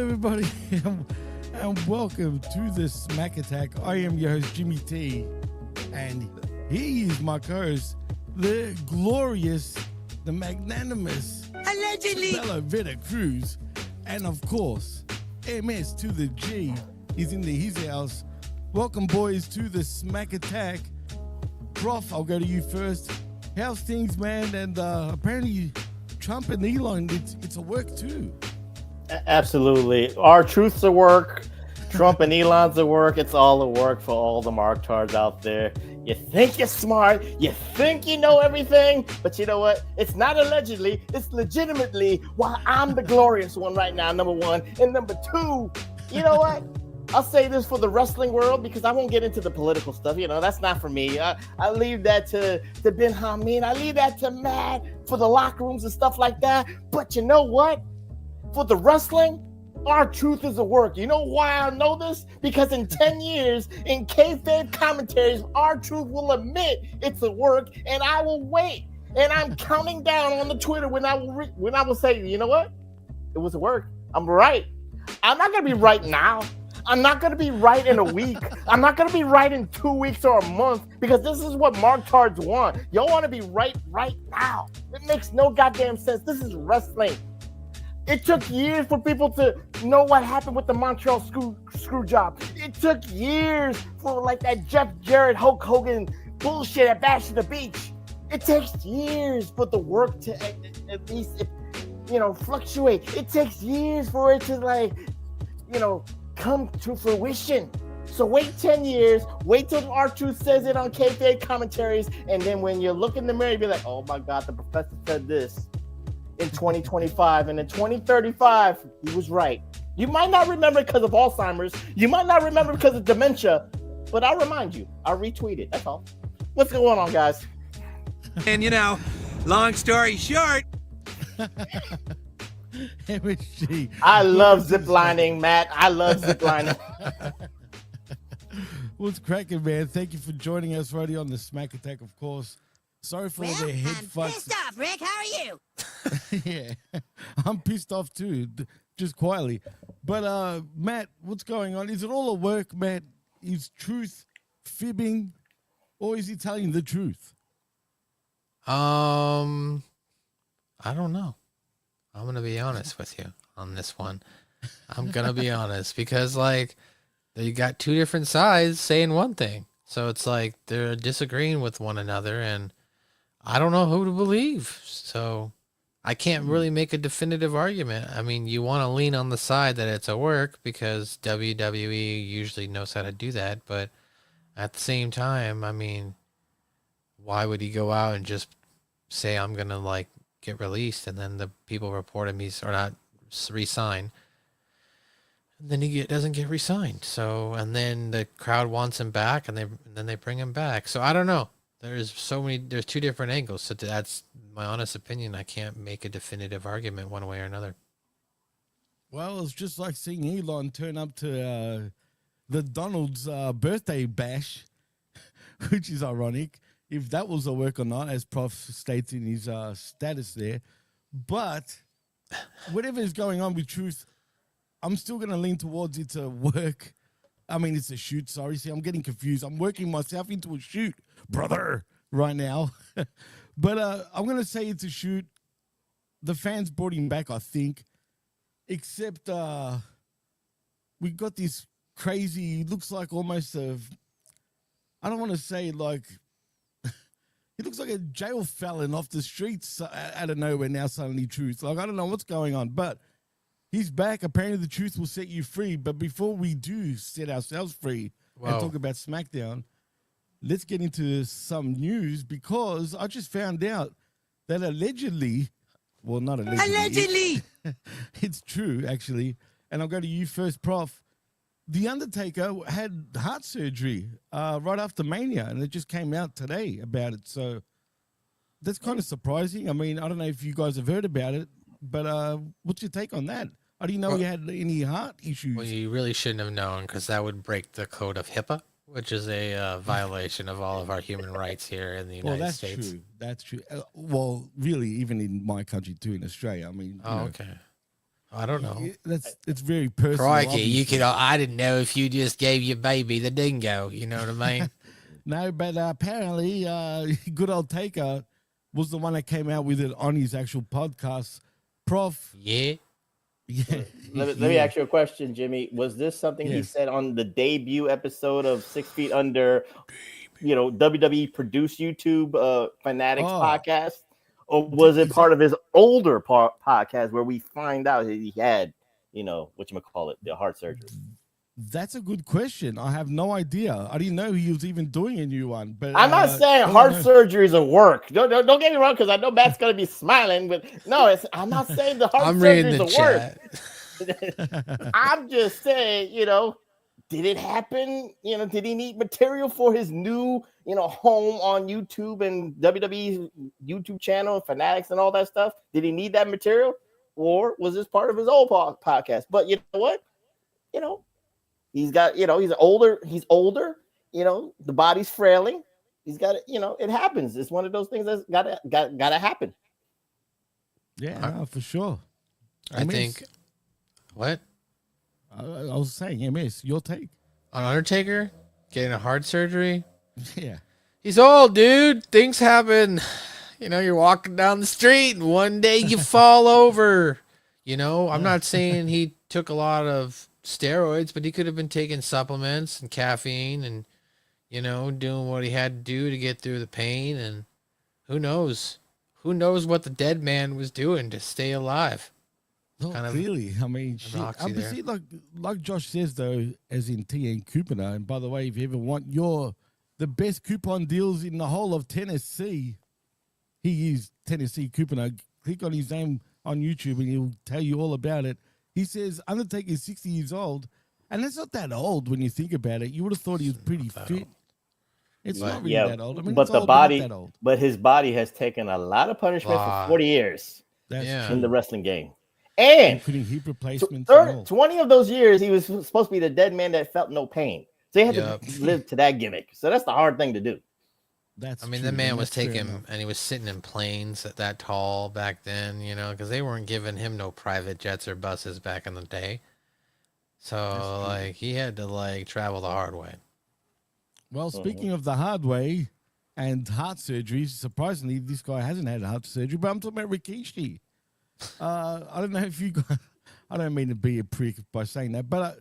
everybody, and welcome to the Smack Attack. I am your host, Jimmy T, and he is my co-host, the glorious, the magnanimous, allegedly, Chabelo Vera Cruz, and of course, MS to the G is in his house. Welcome, boys, to the Smack Attack. Prof, I'll go to you first. How's things, man? And apparently, Trump and Elon, it's a work too. Absolutely. Our truth's a work. Trump and Elon's a work. It's all a work for all the marktards out there. You think you're smart. You think you know everything. But you know what? It's not allegedly. It's legitimately why I'm the glorious one right now, number one. And number two, you know what? I'll say this for the wrestling world because I won't get into the political stuff. You know, that's not for me. I leave that to Ben Hameen. I leave that to Matt for the locker rooms and stuff like that. But you know what? For the wrestling, our truth is a work. You know why I know this? Because in 10 years, in kayfabe commentaries, our truth will admit it's a work, and I will wait. And I'm counting down on the Twitter when I will say, you know what? It was a work. I'm right. I'm not going to be right now. I'm not going to be right in a week. I'm not going to be right in 2 weeks or a month because this is what marktards want. Y'all want to be right now. It makes no goddamn sense. This is wrestling. It took years for people to know what happened with the Montreal screw job. It took years for like that Jeff Jarrett, Hulk Hogan bullshit at Bash at the Beach. It takes years for the work to at least, fluctuate. It takes years for it to come to fruition. So wait 10 years, wait till R-Truth says it on kayfabe commentaries, and then when you look in the mirror, you be like, oh my God, the professor said this in 2025, and in 2035, he was right. You might not remember because of Alzheimer's, you might not remember because of dementia, but I'll remind you, I'll retweet it, that's all. What's going on, guys? and long story short, MSG. I love ziplining, Matt. I love ziplining. What's cracking, man? Thank you for joining us right here on the Smack Attack, of course. Sorry for all the head fucks. Pissed off, Rick. How are you? Yeah, I'm pissed off too, just quietly. But Matt, what's going on? Is it all a work, Matt? Is truth fibbing, or is he telling the truth? I don't know. I'm gonna be honest with you on this one. I'm gonna be honest because you got two different sides saying one thing, so it's like they're disagreeing with one another, and I don't know who to believe. So I can't really make a definitive argument. I mean, you want to lean on the side that it's a work because WWE usually knows how to do that, but at the same time, I mean, why would he go out and just say I'm gonna get released, and then the people report him or not re-sign, and then he doesn't get re-signed. So, and then the crowd wants him back, and then they bring him back. So I don't know. There's two different angles. So that's my honest opinion. I can't make a definitive argument one way or another. Well, it's just like seeing Elon turn up to the Donald's birthday bash, which is ironic. If that was a work or not, as Prof states in his status there. But whatever is going on with truth, I'm still going to lean towards it's a work. I mean, it's a shoot. Sorry, see, I'm getting confused. I'm working myself into a shoot, brother, right now. But I'm going to say it's a shoot. The fans brought him back, I think. Except we got this crazy, looks like almost I don't want to say he looks like a jail felon off the streets out of nowhere now, suddenly truth. I don't know what's going on, but he's back. Apparently the truth will set you free. But before we do set ourselves free and talk about SmackDown, let's get into some news because I just found out that allegedly, well, not allegedly. It's true, actually. And I'll go to you first, Prof. The Undertaker had heart surgery right after Mania, and it just came out today about it. So that's kind of surprising. I mean, I don't know if you guys have heard about it, but what's your take on that? How do you know he had any heart issues? Well, you really shouldn't have known because that would break the code of HIPAA, which is a violation of all of our human rights here in the United States. That's true. Well, really, even in my country too, in Australia. I mean, okay. I don't know. It's very personal. Crikey, you obviously. could. I didn't know if you just gave your baby the dingo. You know what I mean? No, but apparently, good old Taker was the one that came out with it on his actual podcast. Prof. Yeah. Yeah. Let me ask you a question, Jimmy. Was this something he Yes. said on the debut episode of 6 Feet Under, WWE produced YouTube Fanatics podcast? Or was it part of his older podcast where we find out that he had, whatchamacallit, the heart surgery? That's a good question. I have no idea. I didn't know he was even doing a new one. But I'm not saying heart surgery is a work. Don't get me wrong, because I know Matt's gonna be smiling, but no, I'm not saying the heart surgery is a work. I'm just saying, did it happen? Did he need material for his new, home on YouTube and WWE YouTube channel, Fanatics and all that stuff? Did he need that material, or was this part of his old podcast? But you know what? He's got, he's older, the body's frailing. He's got it, it happens. It's one of those things that's gotta happen. Yeah, no, for sure. I think what? I was saying, MS, your take. On Undertaker getting a heart surgery? Yeah. He's old, dude. Things happen. You're walking down the street and one day you fall over. I'm not saying he took a lot of steroids, but he could have been taking supplements and caffeine and doing what he had to do to get through the pain. And who knows what the dead man was doing to stay alive. Not really. I mean, shit. Obviously, like Josh says though, as in TN Couponer. And by the way, if you ever want the best coupon deals in the whole of Tennessee, he is Tennessee Couponer. Click on his name on YouTube and he'll tell you all about it. He says Undertaker is 60 years old, and that's not that old when you think about it. You would have thought he was pretty fit. It's not really that old. I mean, but it's the old, body, but not that old. but his body has taken a lot of punishment for 40 years in the wrestling game, and including hip replacements. 20 of those years, he was supposed to be the dead man that felt no pain. So he had to live to that gimmick. So that's the hard thing to do. The man was taking, and he was sitting in planes that tall back then, because they weren't giving him no private jets or buses back in the day. So he had to travel the hard way. Well, speaking of the hard way and heart surgery, surprisingly, this guy hasn't had a heart surgery, but I'm talking about Rikishi. I don't know if you guys, I don't mean to be a prick by saying that, but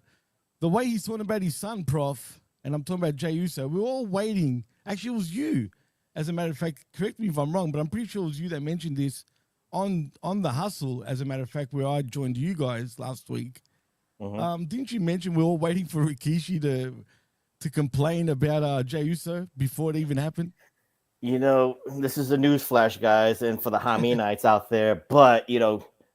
the way he's talking about his son, Prof, and I'm talking about Jey Uso, we're all waiting. Actually, it was you. As a matter of fact, correct me if I'm wrong, but I'm pretty sure it was you that mentioned this on The Hustle, as a matter of fact, where I joined you guys last week. Didn't you mention we're all waiting for Rikishi to complain about Jey Uso before it even happened? This is a news flash, guys, and for the Haminites out there, but,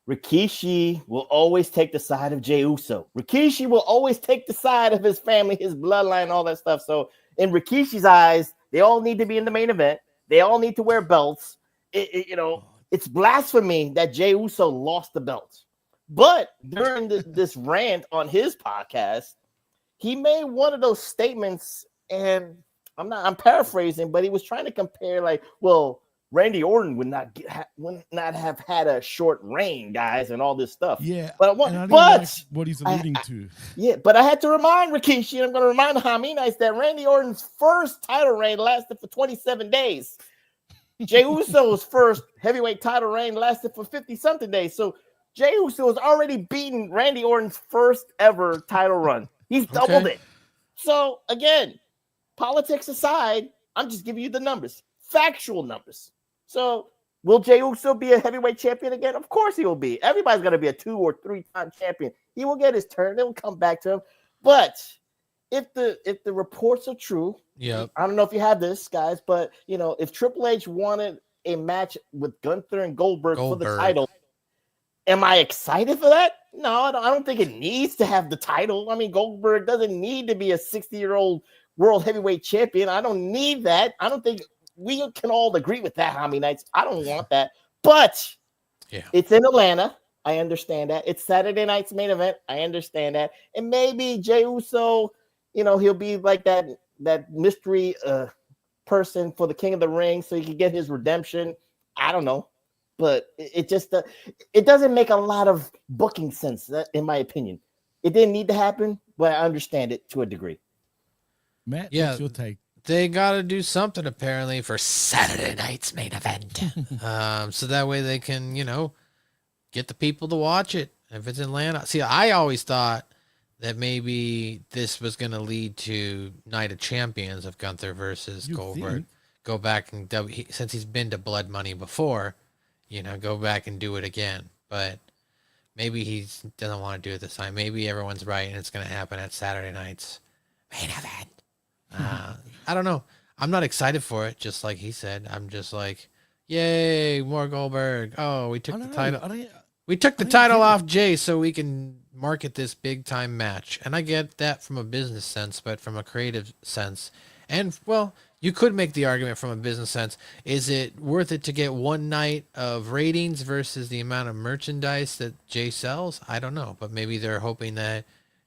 Rikishi will always take the side of Jey Uso. Rikishi will always take the side of his family, his bloodline, all that stuff. So in Rikishi's eyes, they all need to be in the main event. They all need to wear belts. It's blasphemy that Jey Uso lost the belts. But during this rant on his podcast, he made one of those statements, and I'm paraphrasing, but he was trying to compare, Randy Orton would not have had a short reign, guys, and all this stuff. Yeah, but what he's alluding to. Yeah, but I had to remind Rikishi, and I'm going to remind the Haminites that Randy Orton's first title reign lasted for 27 days. Jey Uso's first heavyweight title reign lasted for 50-something days. So Jey Uso has already beaten Randy Orton's first ever title run. He's doubled it. So again, politics aside, I'm just giving you the numbers, factual numbers. So will Jey Uso be a heavyweight champion again? Of course he will be. Everybody's going to be a 2 or 3-time champion. He will get his turn. It will come back to him. But if the reports are true, I don't know if you have this, guys, but if Triple H wanted a match with Gunther and Goldberg for the title, am I excited for that? No, I don't think it needs to have the title. I mean, Goldberg doesn't need to be a 60-year-old world heavyweight champion. I don't need that. I don't think we can all agree with that, Haminites. I don't want that. But it's in Atlanta. I understand that. It's Saturday night's main event. I understand that. And maybe Jey Uso, he'll be like that mystery person for the King of the Ring so he can get his redemption. I don't know. but it just it doesn't make a lot of booking sense, in my opinion. It didn't need to happen, but I understand it to a degree. Matt, Yeah. what's your take? They got to do something apparently for Saturday night's main event. So that way they can, get the people to watch it. If it's in Atlanta. See, I always thought that maybe this was going to lead to Night of Champions of Gunther versus Goldberg. Think? Go back and since he's been to Blood Money before, go back and do it again. But maybe he doesn't want to do it this time. Maybe everyone's right and it's going to happen at Saturday night's main event. I don't know. I'm not excited for it, just like he said. I'm just like, yay, more Goldberg. Oh, we took the title. We took the title off Jay so we can market this big time match. And I get that from a business sense, but from a creative sense. And, well, you could make the argument from a business sense. Is it worth it to get one night of ratings versus the amount of merchandise that Jay sells? I don't know. But maybe they're hoping that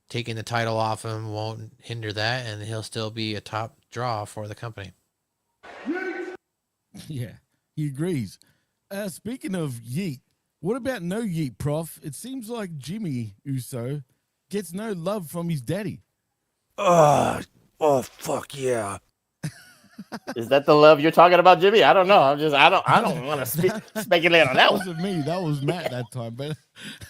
taking the title off him won't hinder that, and he'll still be a top draw for the company. Yeah, he agrees. Speaking of Yeet, what about no Yeet, Prof? It seems like Jimmy Uso gets no love from his daddy. Oh, fuck yeah. Is that the love you're talking about, Jimmy? I don't know. I don't want to speculate on that That one. wasn't me. That was Matt that time. But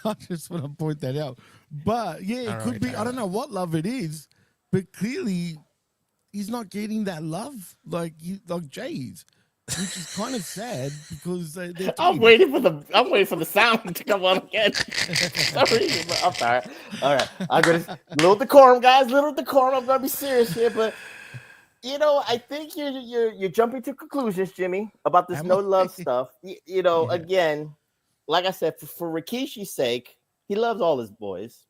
I just want to point that out. But yeah, it could be. I don't know what love it is, but clearly he's not getting that love like Jay's, which is kind of sad because I'm waiting for the sound to come on again. Sorry, I'm sorry. All right, I'm gonna little decorum, guys. Little decorum. I'm gonna be serious here, but. I think you're jumping to conclusions, Jimmy, about this no love stuff. Again, like I said, for Rikishi's sake, he loves all his boys.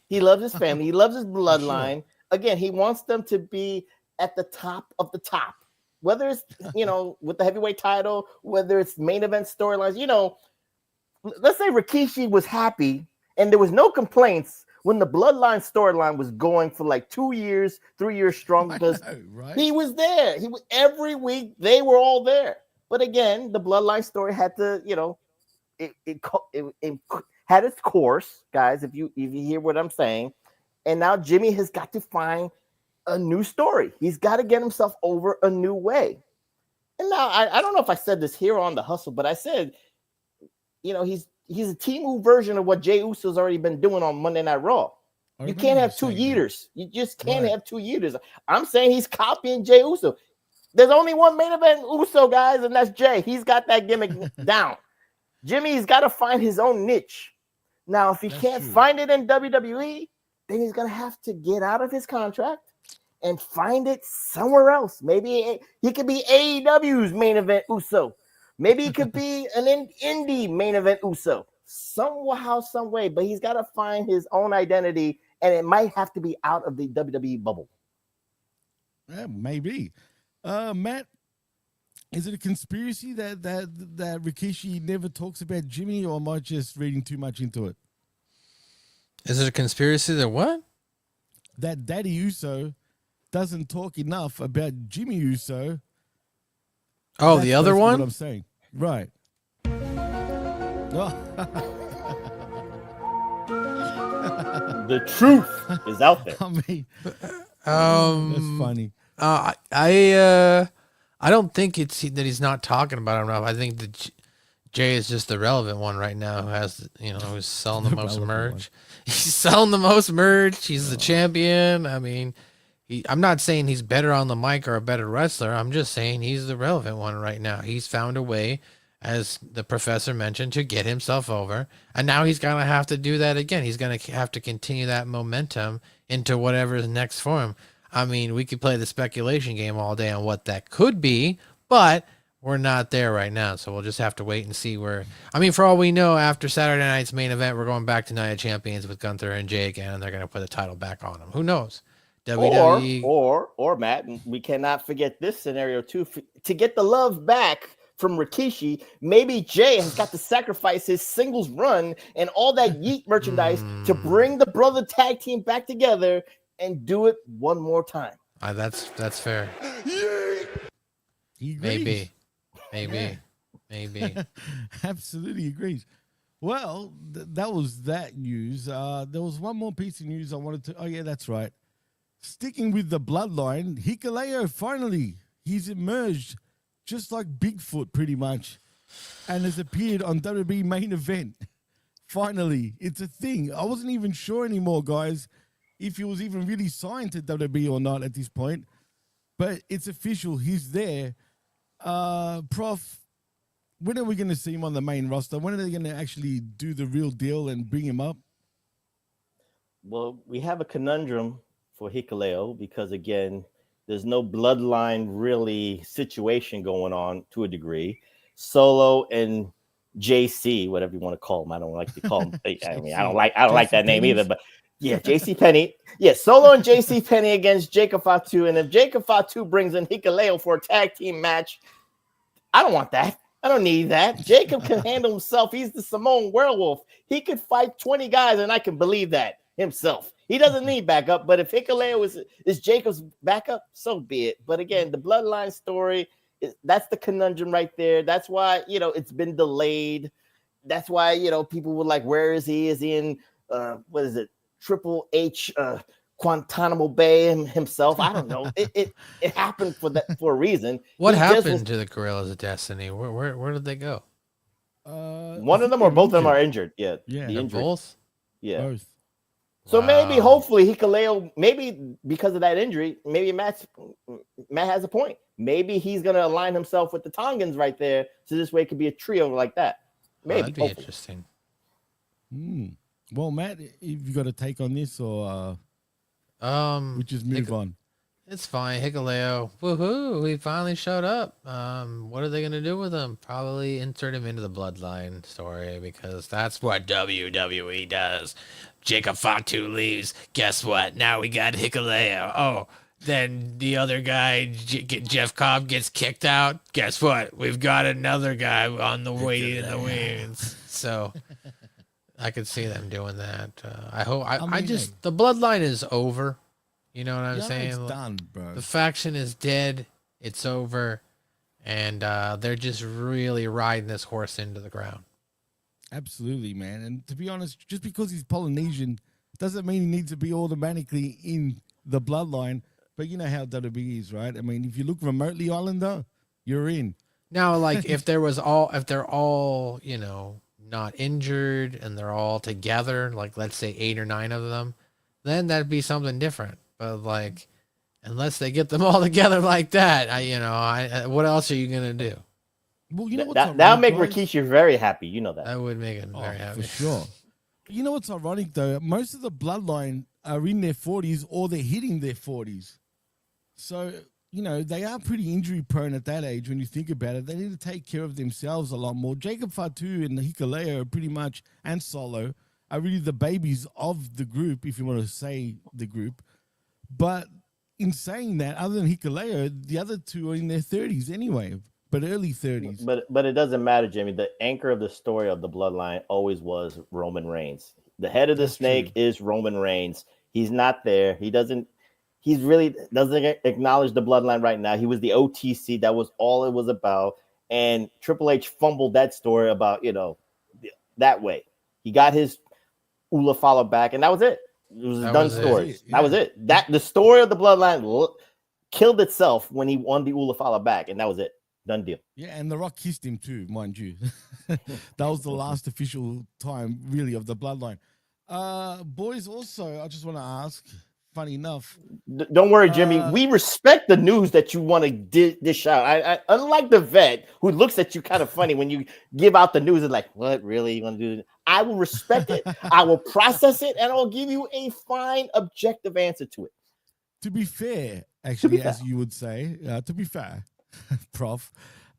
He loves his family. He loves his bloodline. Sure. Again, he wants them to be at the top of the top. Whether it's, with the heavyweight title, whether it's main event storylines, let's say Rikishi was happy and there was no complaints when the bloodline storyline was going for like 2 years, 3 years strong, because he was there. He was every week. They were all there. But again, the bloodline story had to, it had its course, guys. If you hear what I'm saying, and now Jimmy has got to find a new story. He's got to get himself over a new way. And now I don't know if I said this here on the Hustle, but I said, he's a Timu version of what Jey Uso's already been doing on Monday Night Raw. You can't have two yeeters. You just can't have two yeeters. I'm saying he's copying Jey Uso. There's only one main event Uso, guys, and that's Jay. He's got that gimmick down. Jimmy's got to find his own niche. Now, if he can't find it in WWE, then he's going to have to get out of his contract and find it somewhere else. Maybe he could be AEW's main event Uso. Maybe it could be an indie main event Uso. Somehow, some way. But he's got to find his own identity, and it might have to be out of the WWE bubble. Yeah, maybe. Matt, is it a conspiracy that Rikishi never talks about Jimmy, or am I just reading too much into it? Is it a conspiracy that what? That Daddy Uso doesn't talk enough about Jimmy Uso. Oh, the other one? What I'm saying. Right. The truth is out there. I mean, that's funny. I don't think it's that he's not talking about it enough. I think that Jay is just the relevant one right now who has, who's selling the most merch. He's selling the most merch. He's the champion. I mean, I'm not saying he's better on the mic or a better wrestler. I'm just saying he's the relevant one right now. He's found a way, as the professor mentioned, to get himself over. And now he's going to have to do that again. He's going to have to continue that momentum into whatever is next for him. I mean, we could play the speculation game all day on what that could be, but we're not there right now. So we'll just have to wait and see where. I mean, for all we know, after Saturday night's main event, we're going back to Night of Champions with Gunther and Jay again, and they're going to put the title back on him. Who knows? WWE. Or Matt, we cannot forget this scenario too. To get the love back from Rikishi, maybe Jay has got to sacrifice his singles run and all that Yeet merchandise to bring the brother tag team back together and do it one more time. That's fair. Maybe. Maybe. Maybe. Absolutely agrees. Well, that was that news. There was one more piece of news I wanted to. Oh yeah, that's right. Sticking with the bloodline, Hikuleo finally he's emerged, just like Bigfoot, pretty much, and has appeared on WWE Main Event. Finally, it's a thing. I wasn't even sure anymore, guys, if he was even really signed to WWE or not at this point. But it's official. He's there. Prof, when are we going to see him on the main roster? When are they going to actually do the real deal and bring him up? Well, we have a conundrum for Hikuleo because, again, there's no bloodline really situation going on to a degree. Solo and JC, whatever you want to call him. I don't like to call him. I mean, I don't like that name either. But yeah, JC Penny. Yeah, Solo and JC Penny against Jacob Fatu. And if Jacob Fatu brings in Hikuleo for a tag team match, I don't want that. I don't need that. Jacob can handle himself. He's the Samoan werewolf. He could fight 20 guys, and I can believe that himself. He doesn't need backup. But if Hikuleo is Jacob's backup, so be it. But again, the bloodline story, that's the conundrum right there. That's why, it's been delayed. That's why, people were like, where is he? Is he in, what is it, Triple H, Guantanamo Bay himself? I don't know. It happened for a reason. What happened to the Gorillas of Destiny? Where did they go? One of them or both of them are injured. Yeah. Both? Yeah. Both. So maybe, hopefully, Hikuleo, maybe because of that injury, maybe Matt has a point. Maybe he's going to align himself with the Tongans right there, so this way it could be a trio like that. Maybe. That'd be interesting. Well, Matt, have you got a take on this, or we just move on? It's fine. Hikuleo, woohoo! He finally showed up. What are they gonna do with him? Probably insert him into the bloodline story because that's what WWE does. Jacob Fatu leaves. Guess what? Now we got Hikuleo. Oh, then the other guy, Jeff Cobb, gets kicked out. Guess what? We've got another guy on the way in the wings. So I could see them doing that. I hope. The bloodline is over. You know what I'm saying? It's done, bro. The faction is dead. It's over. And they're just really riding this horse into the ground. Absolutely, man. And to be honest, just because he's Polynesian doesn't mean he needs to be automatically in the bloodline. But you know how WWE is, right? I mean, if you look remotely Islander, you're in. Now, like if they're all, not injured and they're all together, like let's say 8 or 9 of them, then that'd be something different. But like, unless they get them all together like that, what else are you gonna do? Well, you know that'll make Rikishi very happy. You know that. That would make him very happy for sure. You know what's ironic though? Most of the bloodline are in their 40s or they're hitting their 40s, so they are pretty injury prone at that age. When you think about it, they need to take care of themselves a lot more. Jacob Fatu and Hikuleo are pretty much, and Solo, are really the babies of the group, if you want to say the group. But in saying that, other than Hikuleo, the other two are in their 30s anyway, but early 30s. But it doesn't matter, Jimmy. The anchor of the story of the bloodline always was Roman Reigns. The head of the snake is Roman Reigns. He's not there. He really doesn't acknowledge the bloodline right now. He was the OTC. That was all it was about. And Triple H fumbled that story about, that way. He got his Ula follow back, and that was it. It was a done story. That was it. The story of the bloodline killed itself when he won the Ula follow back, and that was it. Done deal. Yeah, and The Rock kissed him too, mind you. That was the last official time, really, of the bloodline. Boys, also, I just want to ask, funny enough. Don't worry, Jimmy. We respect the news that you want to dish out. I unlike the vet who looks at you kind of funny when you give out the news and like, what, really? You want to do this? I will respect it. I will process it, and I'll give you a fine, objective answer to it. To be fair, actually, as you would say, to be fair, Prof,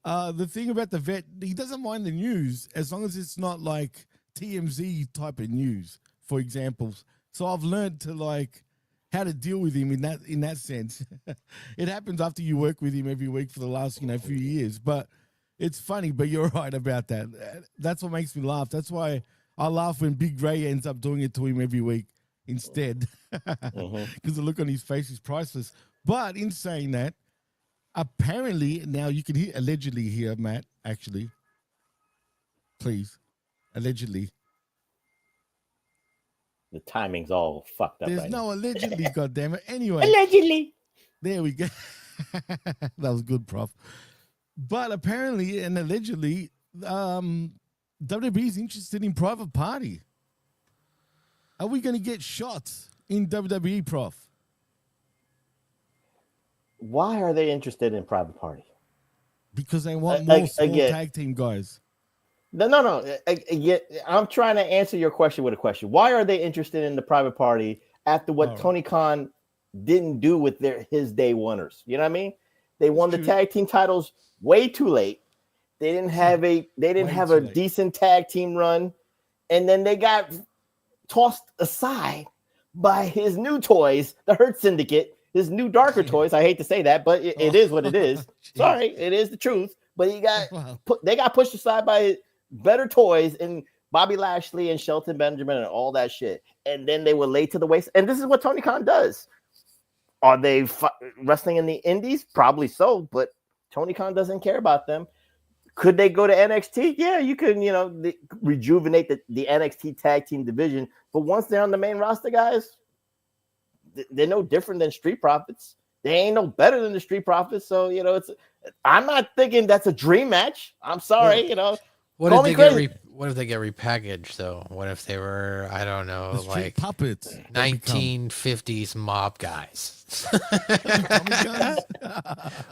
the thing about the vet, he doesn't mind the news as long as it's not like TMZ type of news, for example. So I've learned to how to deal with him in that sense. It happens after you work with him every week for the last few years, but it's funny. But you're right about that. That's what makes me laugh. That's why I laugh when Big Ray ends up doing it to him every week instead, because the look on his face is priceless. But in saying that, apparently now you can allegedly hear, Matt, actually, please. Allegedly. The timing's all fucked up. There's right no now. allegedly, goddammit. Anyway, Allegedly. there we go. That was good, Prof. But apparently and allegedly, WWE is interested in Private Party. Are we going to get shots in WWE, Prof? Why are they interested in Private Party? Because they want more small again, tag team guys. No. I'm trying to answer your question with a question. Why are they interested in the Private Party after what Tony Khan didn't do with his day oneers? You know what I mean? They won the tag team titles way too late. They didn't have a decent tag team run, and then they got tossed aside by his new toys, the Hurt Syndicate, his new darker toys. I hate to say that, but it is what it is. Sorry, it is the truth. But they got pushed aside by better toys and Bobby Lashley and Shelton Benjamin and all that shit. And then they were laid to the waist. And this is what Tony Khan does. Are they wrestling in the indies? Probably so, but Tony Khan doesn't care about them. Could they go to NXT? Yeah, you could, rejuvenate the NXT tag team division. But once they're on the main roster, guys, they're no different than Street Profits. They ain't no better than the Street Profits. So, I'm not thinking that's a dream match. I'm sorry, What if they get repackaged though? What if they were, I don't know, like puppets, 1950s mob guys?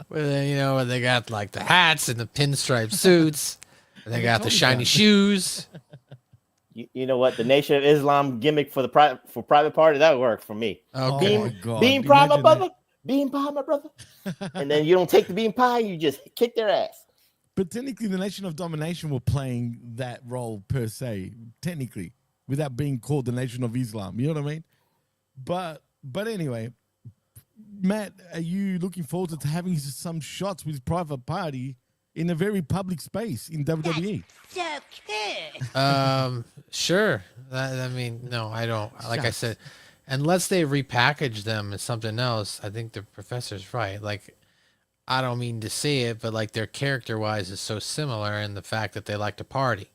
Where they got like the hats and the pinstripe suits, and they got the shiny shoes. You know what? The Nation of Islam gimmick for Private Party, that worked for me. Okay. Oh my God. Bean pie, my brother. Bean pie, my brother. And then you don't take the bean pie, you just kick their ass. But technically, the Nation of Domination were playing that role per se, technically, without being called the Nation of Islam. You know what I mean? But anyway, Matt, are you looking forward to having some shots with Private Party in a very public space in WWE? So cool. Sure. No, I don't. Like I said, unless they repackage them as something else, I think the professor's right. Like, I don't mean to say it, but like their character-wise is so similar in the fact that they like to party,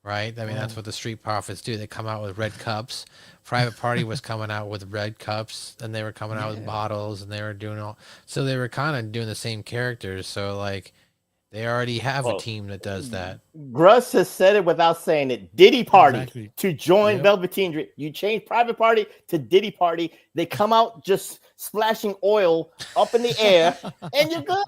right? I mean, that's what the Street Profits do. They come out with red cups. Private Party was coming out with red cups, and they were coming out with bottles, and they were doing all. So they were kind of doing the same characters. So like, they already have a team that does that. Gruss has said it without saying it. Diddy Party to join Velveteen Dream. You change Private Party to Diddy Party. They come out just splashing oil up in the air, and you're good.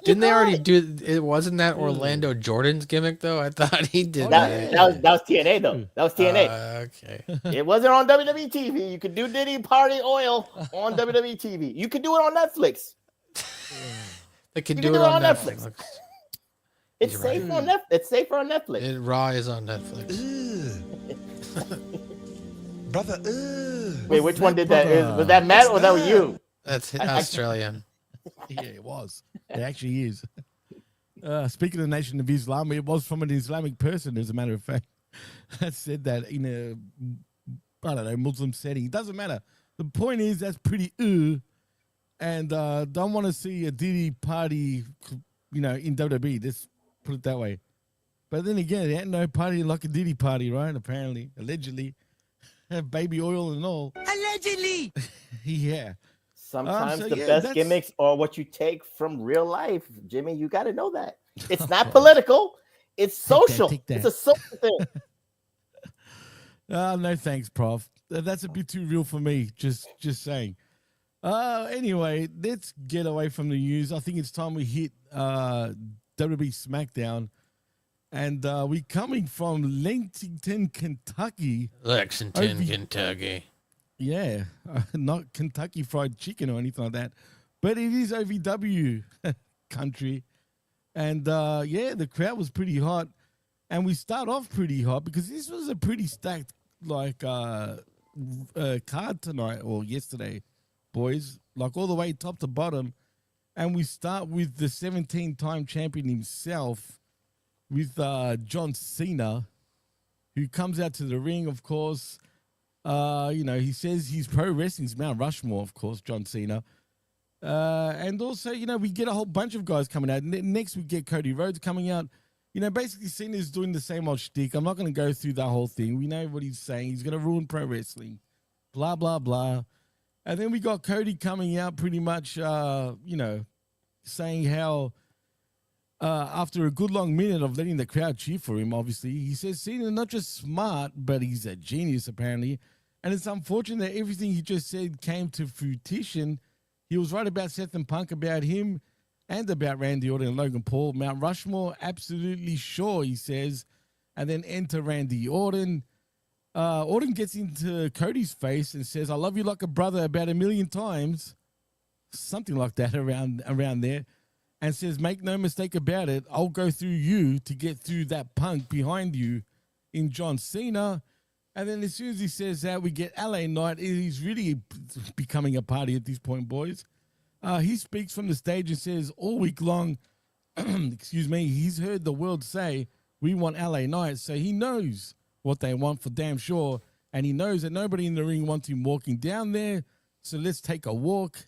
Didn't they already do it? Wasn't that Orlando Jordan's gimmick though? I thought he did that. That was TNA though. That was TNA. Okay. It wasn't on WWE TV. You could do Diddy Party oil on WWE TV. You could do it on Netflix. They can do it on Netflix. It's safe on Netflix. It's safer on Netflix. Raw is on Netflix. Brother, Wait, which one did that? Was that Matt or that was you? That's Australian. Yeah, it was. It actually is. Speaking of the Nation of Islam, it was from an Islamic person, as a matter of fact, that said that in a, I don't know, Muslim setting. It doesn't matter. The point is that's pretty and don't want to see a Diddy Party, in WWE. Let's put it that way. But then again, there ain't no party like a Diddy Party, right? Apparently, allegedly, baby oil and all. Allegedly. Yeah. Sometimes the best gimmicks are what you take from real life, Jimmy. You got to know that. It's not political. It's social. It's a social thing. No thanks, Prof. That's a bit too real for me. Just saying. Anyway, let's get away from the news. I think it's time we hit WWE SmackDown. And we're coming from Lexington, Kentucky. Kentucky. Yeah, not Kentucky Fried Chicken or anything like that. But it is OVW country. And, the crowd was pretty hot. And we start off pretty hot because this was a pretty stacked, card tonight or yesterday, boys. Like all the way top to bottom. And we start with the 17-time champion himself with John Cena, who comes out to the ring, of course. He says he's pro wrestling's Mount Rushmore, of course, John Cena. And also, we get a whole bunch of guys coming out. Next, we get Cody Rhodes coming out. basically Cena's doing the same old shtick. I'm not going to go through that whole thing. We know what he's saying. He's going to ruin pro wrestling, blah, blah, blah. And then we got Cody coming out pretty much, saying how after a good long minute of letting the crowd cheer for him, obviously, he says Cena's not just smart, but he's a genius, apparently. And it's unfortunate that everything he just said came to fruition. He was right about Seth and Punk, about him, and about Randy Orton and Logan Paul. Mount Rushmore, absolutely sure, he says. And then enter Randy Orton. Orton gets into Cody's face and says, I love you like a brother about 1,000,000 times. Something like that around there. And says, make no mistake about it, I'll go through you to get through that Punk behind you in John Cena. And then as soon as he says that, we get LA Knight. He's really becoming a party at this point, boys. He speaks from the stage and says all week long, excuse me, he's heard the world say, we want LA Knight. So he knows what they want for damn sure. And he knows that nobody in the ring wants him walking down there. So let's take a walk.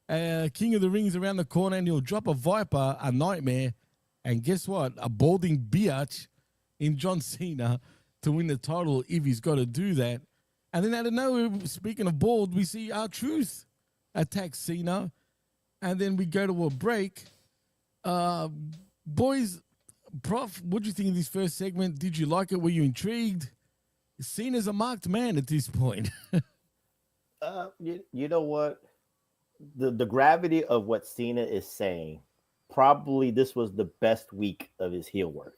King of the Ring's around the corner and he'll drop a Viper, a Nightmare. And guess what? A balding biatch in John Cena to win the title if he's got to do that. And then out of nowhere, speaking of bald, we see R-Truth attack Cena. And then we go to a break. Boys, Prof, what do you think of this first segment? Did you like it? Were you intrigued? Cena's a marked man at this point. You know what? The gravity of what Cena is saying, probably this was the best week of his heel work.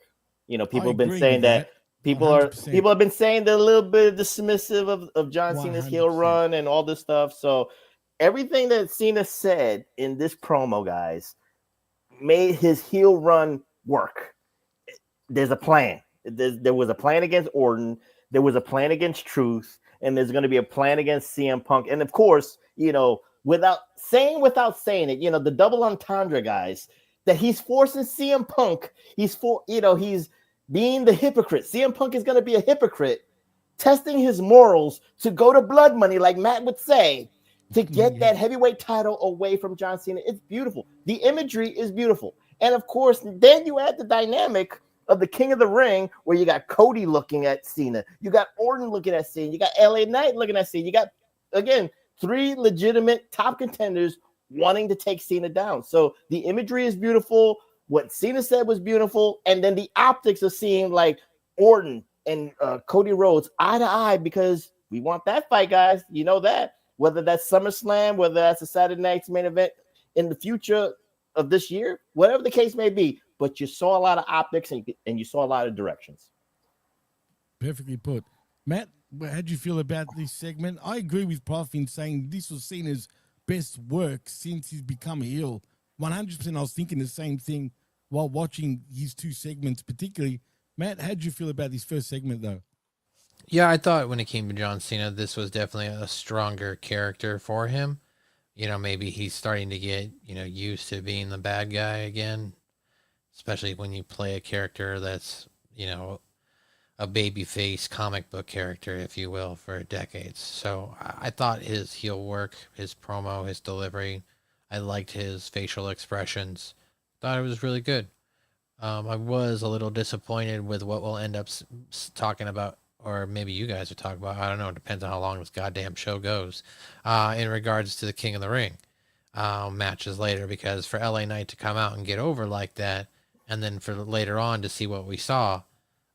People have been saying that. People have been saying they're a little bit dismissive of John Cena's heel run and all this stuff. So everything that Cena said in this promo, guys, made his heel run work. There's a plan. There was a plan against Orton. There was a plan against Truth. And there's going to be a plan against CM Punk. And of course, without saying it, the double entendre, guys, that he's forcing CM Punk. He's being the hypocrite. CM Punk is going to be a hypocrite, testing his morals to go to blood money, like Matt would say, to get that heavyweight title away from John Cena. It's beautiful. The imagery is beautiful. And of course, then you add the dynamic of the King of the Ring, where you got Cody looking at Cena. You got Orton looking at Cena. You got LA Knight looking at Cena. You got, again, 3 legitimate top contenders wanting to take Cena down. So the imagery is beautiful. What Cena said was beautiful. And then the optics of seeing like Orton and Cody Rhodes eye to eye, because we want that fight, guys. You know that. Whether that's SummerSlam, whether that's a Saturday night's main event in the future of this year, whatever the case may be. But you saw a lot of optics and you saw a lot of directions. Perfectly put. Matt, how do you feel about this segment? I agree with Prof in saying this was Cena's best work since he's become a heel. 100% I was thinking the same thing while watching his 2 segments particularly. Matt, how do you feel about this first segment, though? Yeah, I thought when it came to John Cena, this was definitely a stronger character for him. Maybe he's starting to get, used to being the bad guy again, especially when you play a character that's, a babyface comic book character, if you will, for decades. So I thought his heel work, his promo, his delivery, I liked his facial expressions. Thought it was really good. I was a little disappointed with what we'll end up talking about, or maybe you guys are talking about. I don't know. It depends on how long this goddamn show goes. In regards to the King of the Ring matches later, because for LA Knight to come out and get over like that, and then for later on to see what we saw,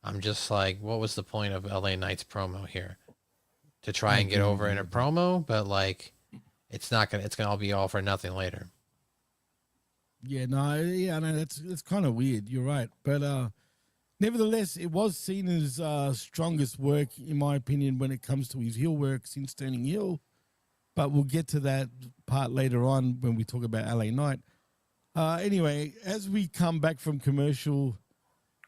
I'm just like, what was the point of LA Knight's promo here? To try and get over in a promo, but like, it's gonna all be all for nothing later. Yeah, that's kind of weird. You're right, but nevertheless, it was Cena's strongest work, in my opinion, when it comes to his heel work since turning heel. But we'll get to that part later on when we talk about LA Knight. Anyway, as we come back from commercial,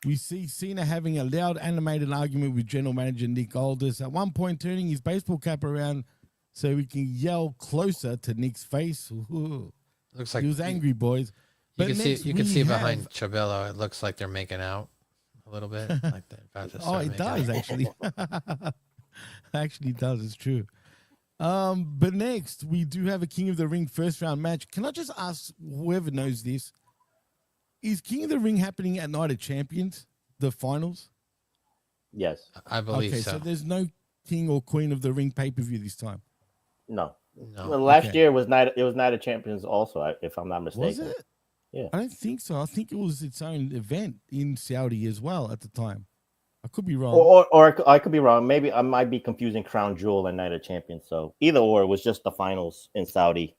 we see Cena having a loud animated argument with general manager Nick Aldis, at one point turning his baseball cap around so he can yell closer to Nick's face. Ooh. Looks like he was angry, boys. You can see behind Chabelo, it looks like they're making out a little bit. Like they're about to start it does, actually. Actually does, it's true. But next, we do have a King of the Ring first round match. Can I just ask whoever knows this, is King of the Ring happening at Night of Champions, the finals? Yes. I believe Okay, so. so there's no King or Queen of the Ring pay-per-view this time. No. No. Well, last Okay. year was Night of Champions also, if I'm not mistaken. Was it? Yeah. I don't think so. I think it was its own event in Saudi as well at the time. I could be wrong. Or I could be wrong. Maybe I might be confusing Crown Jewel and Night of Champions. So either or, it was just the finals in Saudi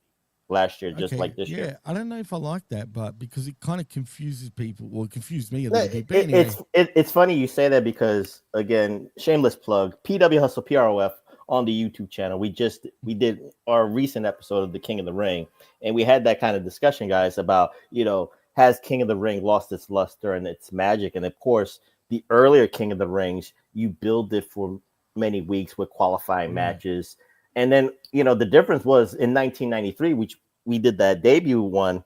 last year, just Okay, like this yeah, year. I don't know if I like that, but because it kind of confuses people, or confused me a No, little bit. But anyway, it's funny you say that because, again, shameless plug, PW Hustle PROF on the YouTube channel. We did our recent episode of the King of the Ring, and we had that kind of discussion, guys, about, has King of the Ring lost its luster and its magic? And of course, the earlier King of the Rings, you build it for many weeks with qualifying matches. And then, the difference was in 1993, which we did that debut one,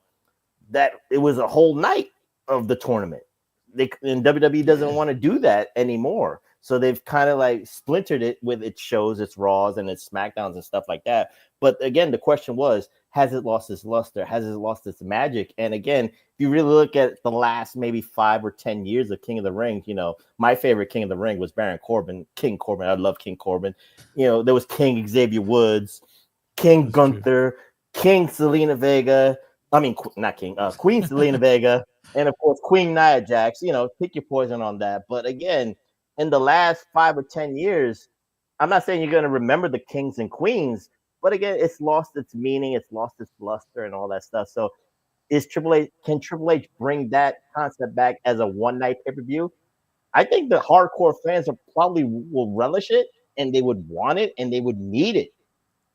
that it was a whole night of the tournament. And WWE doesn't want to do that anymore. So they've kind of like splintered it with its shows, its Raws and its SmackDowns and stuff like that. But again, the question was, has it lost its luster? Has it lost its magic? And again, if you really look at the last maybe 5 or 10 years of King of the Ring, my favorite King of the Ring was Baron Corbin, King Corbin. I love King Corbin. There was King Xavier Woods, King Gunther, King Selena Vega. I mean, not King, Queen Selena Vega, and of course, Queen Nia Jax. Pick your poison on that. But again, in the last 5 or 10 years, I'm not saying you're going to remember the kings and queens, but again, it's lost its meaning, it's lost its luster, and all that stuff. So, can Triple H bring that concept back as a one-night pay-per-view? I think the hardcore fans will relish it, and they would want it, and they would need it.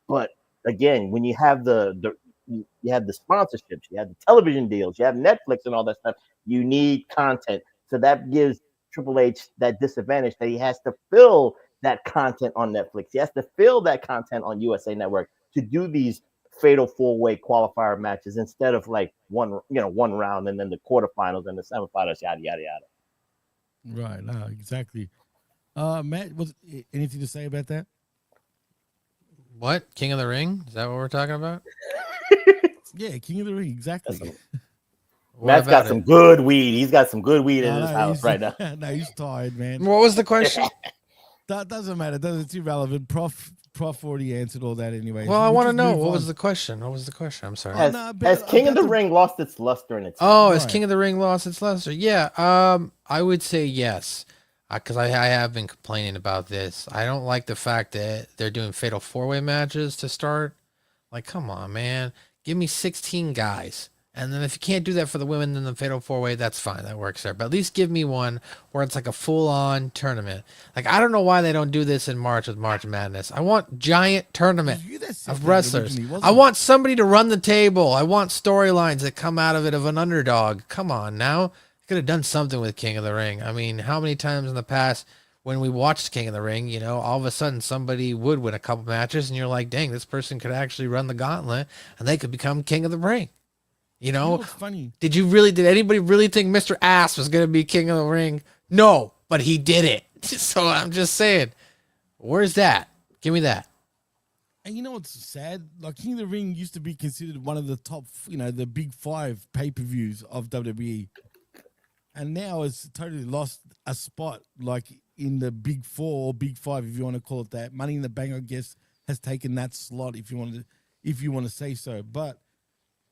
But again, when you have you have the sponsorships, you have the television deals, you have Netflix and all that stuff, you need content. So that gives Triple H that disadvantage that he has to fill that content on Netflix. He has to fill that content on USA Network to do these fatal 4-way qualifier matches instead of like one round and then the quarterfinals and the semifinals, yada yada yada. right, no, exactly. Matt, was anything to say about that? What? King of the Ring? Is that what we're talking about? Yeah, King of the Ring, exactly. Matt's got some good weed. He's got some good weed in his house right now. No, he's tired, man. What was the question? That doesn't matter. It's irrelevant. Prof already answered all that anyway. Well, I want to know what was the question. What was the question? I'm sorry. Has King of the Ring lost its luster in its? Has King of the Ring lost its luster? Yeah. I would say yes, because I have been complaining about this. I don't like the fact that they're doing fatal 4-way matches to start. Like, come on, man. Give me 16 guys. And then if you can't do that for the women, then the fatal 4-way, that's fine. That works there. But at least give me one where it's like a full-on tournament. Like, I don't know why they don't do this in March with March Madness. I want giant tournament of wrestlers. I want somebody to run the table. I want storylines that come out of it of an underdog. Come on now. Could have done something with King of the Ring. I mean, how many times in the past when we watched King of the Ring, all of a sudden somebody would win a couple matches and you're like, dang, this person could actually run the gauntlet and they could become King of the Ring. Funny. Did anybody really think Mr. Ass was going to be King of the Ring? No, but he did it. So I'm just saying, where's that? Give me that. And you know what's sad? Like, King of the Ring used to be considered one of the top, the big 5 pay-per-views of WWE. And now it's totally lost a spot, like in the big 4 or big 5, if you want to call it that. Money in the Bank, I guess, has taken that slot, if you want to say so. But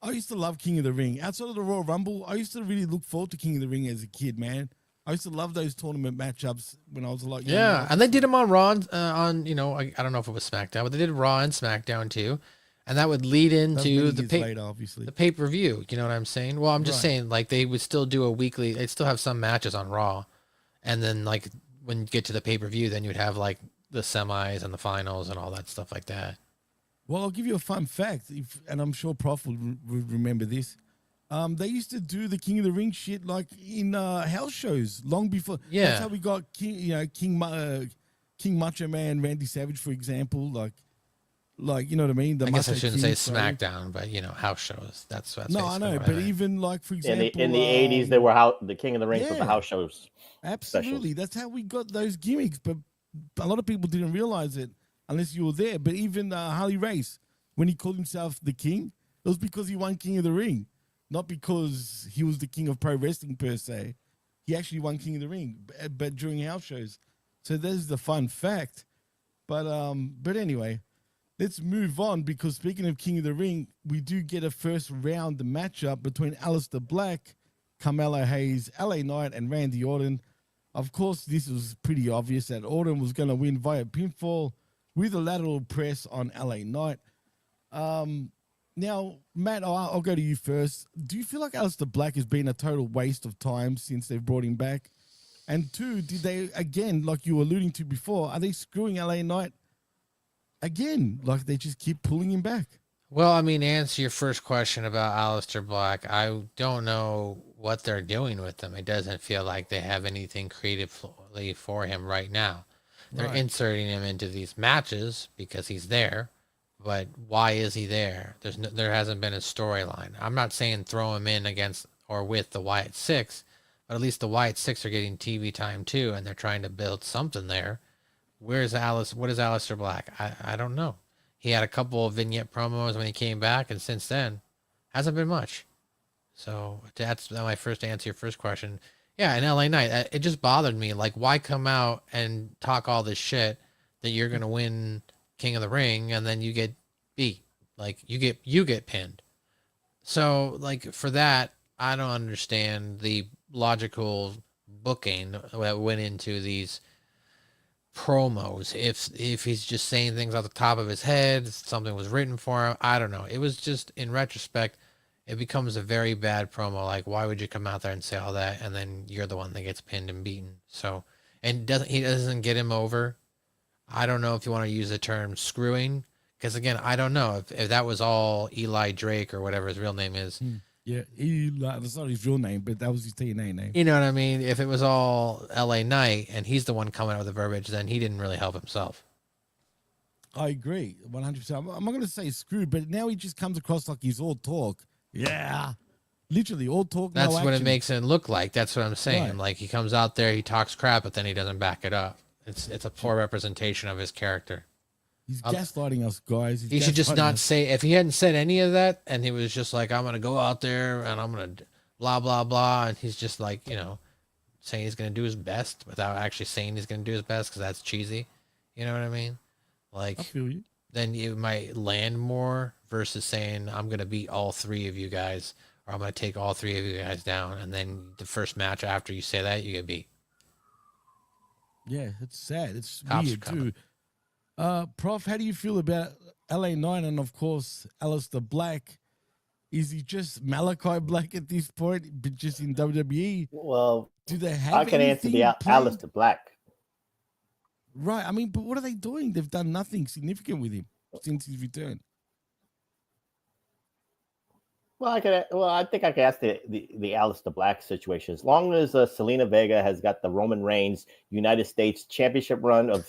I used to love King of the Ring. Outside of the Royal Rumble, I used to really look forward to King of the Ring as a kid, man. I used to love those tournament matchups when I was a lot younger. Yeah, and they did them on Raw, I don't know if it was SmackDown, but they did Raw and SmackDown too. And that would lead into the pay-per-view. You know what I'm saying? Well, I'm just saying, like, they would still do a weekly, they'd still have some matches on Raw. And then, like, when you get to the pay-per-view, then you'd have, like, the semis and the finals and all that stuff like that. Well, I'll give you a fun fact, and I'm sure Prof would remember this. They used to do the King of the Ring shit like in house shows long before. Yeah, that's how we got King Macho Man Randy Savage, for example. Like you know what I mean. I guess I shouldn't say SmackDown, but house shows. That's no, I know. But even like for example, in the 80s, they were the King of the Ring for the house shows. Absolutely, that's how we got those gimmicks. But a lot of people didn't realize it unless you were there. But even Harley Race, when he called himself the King, it was because he won King of the Ring. not because he was the king of pro wrestling per se. He actually won King of the Ring, but during house shows. So there's the fun fact. But anyway, let's move on, because speaking of King of the Ring, we do get a first round matchup between Aleister Black, Carmelo Hayes, LA Knight, and Randy Orton. Of course, this was pretty obvious that Orton was going to win via pinfall with a lateral press on LA Knight. Now, Matt, I'll go to you first. Do you feel like Aleister Black has been a total waste of time since they've brought him back? And two, did they, again, like you were alluding to before, are they screwing LA Knight again? Like they just keep pulling him back? Well, I mean, to answer your first question about Aleister Black, I don't know what they're doing with him. It doesn't feel like they have anything creatively for him right now. They're inserting him into these matches because he's there, but why is he there? There hasn't been a storyline. I'm not saying throw him in against or with the Wyatt Sicks, but at least the Wyatt Sicks are getting TV time too, and they're trying to build something there. What is Aleister Black? I don't know. He had a couple of vignette promos when he came back, and since then, hasn't been much. So that's my first answer. Your first question, yeah. And LA Knight, it just bothered me. Like, why come out and talk all this shit that you're gonna win King of the Ring, and then you get beat? Like you get pinned. So like for that, I don't understand the logical booking that went into these promos. If he's just saying things off the top of his head, something was written for him, I don't know. It was just, in retrospect, it becomes a very bad promo. Like, why would you come out there and say all that, and then you're the one that gets pinned and beaten? So, and he doesn't get him over. I don't know if you want to use the term screwing, because again, I don't know if that was all Eli Drake or whatever his real name is. Yeah, that's not his real name, but that was his TNA name. You know what I mean? If it was all LA Knight and he's the one coming out with the verbiage, then he didn't really help himself. I agree, 100%. I'm not going to say screw, but now he just comes across like he's all talk. Yeah, literally all talk. That's no what action. it makes it look like. That's what I'm saying. Right. Like he comes out there, he talks crap, but then he doesn't back it up. It's a poor representation of his character. He's gaslighting us, guys. He should just not say, if he hadn't said any of that and he was just like, I'm going to go out there and I'm going to blah, blah, blah. And he's just like, saying he's going to do his best without actually saying he's going to do his best, because that's cheesy. You know what I mean? Like, I feel you. Then you might land more versus saying, I'm going to beat all three of you guys, or I'm going to take all three of you guys down. And then the first match after you say that, you get beat. Yeah, it's sad. It's Cops weird, are coming. too. Prof, how do you feel about LA Knight and, of course, Aleister Black? Is he just Malachi Black at this point, but just in WWE? Well, Do they have I can answer the Aleister Black. Right. I mean, but what are they doing? They've done nothing significant with him since his return. Well, I think I can ask the Aleister Black situation. As long as Selena Vega has got the Roman Reigns United States Championship run of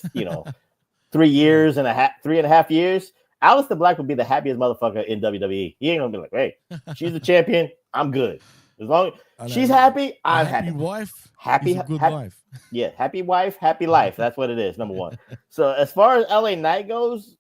3 years and a half, 3.5 years, Aleister Black would be the happiest motherfucker in WWE. He ain't gonna be like, hey, she's the champion, I'm good. As long as she's happy, I'm happy. Wife, happy, good wife. Yeah, happy wife, happy life. That's what it is. Number one. So as far as LA Knight goes,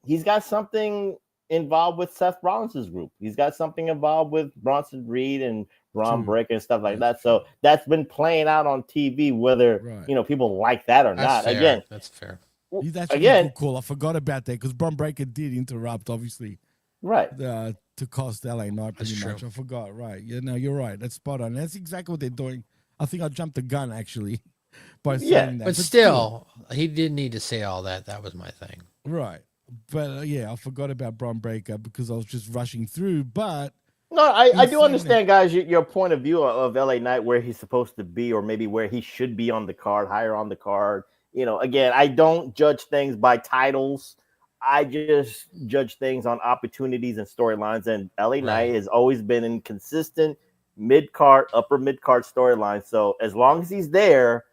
he's got something involved with Seth Rollins' group. He's got something involved with Bronson Reed and Braun Breaker and stuff like that. So that's been playing out on TV, whether people like that or not. Fair. Again, that's fair. That's again cool. I forgot about that because Braun Breaker did interrupt, obviously, right? To cost LA Knight pretty much. I forgot. Right? Yeah, no, you're right. That's spot on. That's exactly what they're doing. I think I jumped the gun actually by saying that. But still, he didn't need to say all that. That was my thing. Right. But I forgot about Braun Breaker because I was just rushing through. But no, I do understand, guys, your point of view of LA Knight, where he's supposed to be, or maybe where he should be on the card, higher on the card. Again, I don't judge things by titles. I just judge things on opportunities and storylines. And LA Knight has always been in consistent mid-card, upper mid-card storylines. So as long as he's there,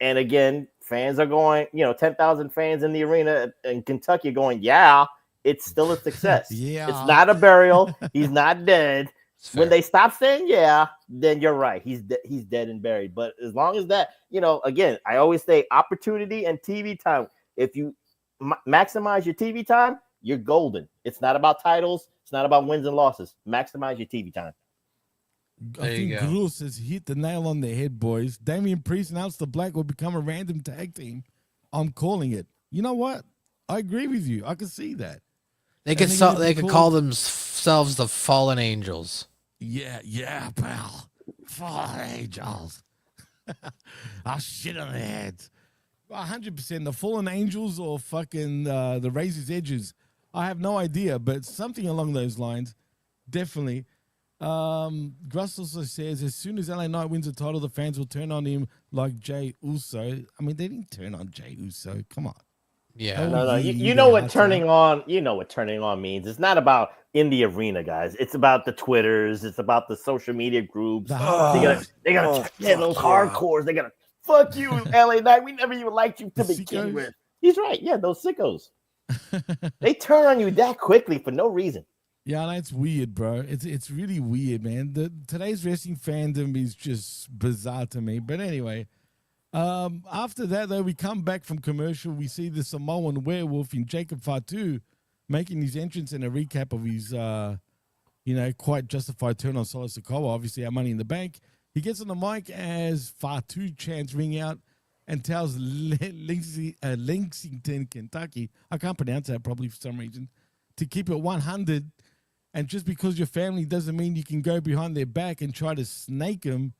and again, fans are going, 10,000 fans in the arena in Kentucky going, yeah, it's still a success. It's not a burial. He's not dead. When they stop saying then you're right. He's dead and buried. But as long as that, again, I always say opportunity and TV time. If you maximize your TV time, you're golden. It's not about titles. It's not about wins and losses. Maximize your TV time. I There you think go. Gruel says hit the nail on the head, boys. Damian Priest and Aleister Black will become a random tag team. I'm calling it. You know what? I agree with you. I can see that. They And could they're gonna they be could called- call themselves the Fallen Angels. Yeah, pal. Fallen Angels. I'll shit on their heads. 100%. The Fallen Angels or fucking the Razor's Edges. I have no idea, but something along those lines. Definitely. Gruss also says, as soon as LA Knight wins the title, the fans will turn on him like Jay Uso. I mean, they didn't turn on Jay Uso. Come on. Yeah. Oh, No, you you know know what how to- turning on. You know what turning on means. It's not about in the arena, guys. It's about the Twitters. It's about the social media groups. The They gotta those hardcores. They gotta fuck you, LA Knight. We never even liked you to The begin sickos? with. He's right. Yeah, those sickos. They turn on you that quickly for no reason. Yeah, that's weird, bro. It's really weird, man. Today's wrestling fandom is just bizarre to me. But anyway, after that, though, we come back from commercial. We see the Samoan werewolf in Jacob Fatu making his entrance and a recap of his, quite justified turn on Solo Sikoa. Obviously, our Money in the Bank. He gets on the mic as Fatu chants ring out and tells Lexington, Kentucky, I can't pronounce that properly for some reason, to keep it 100. And just because your family doesn't mean you can go behind their back and try to snake them.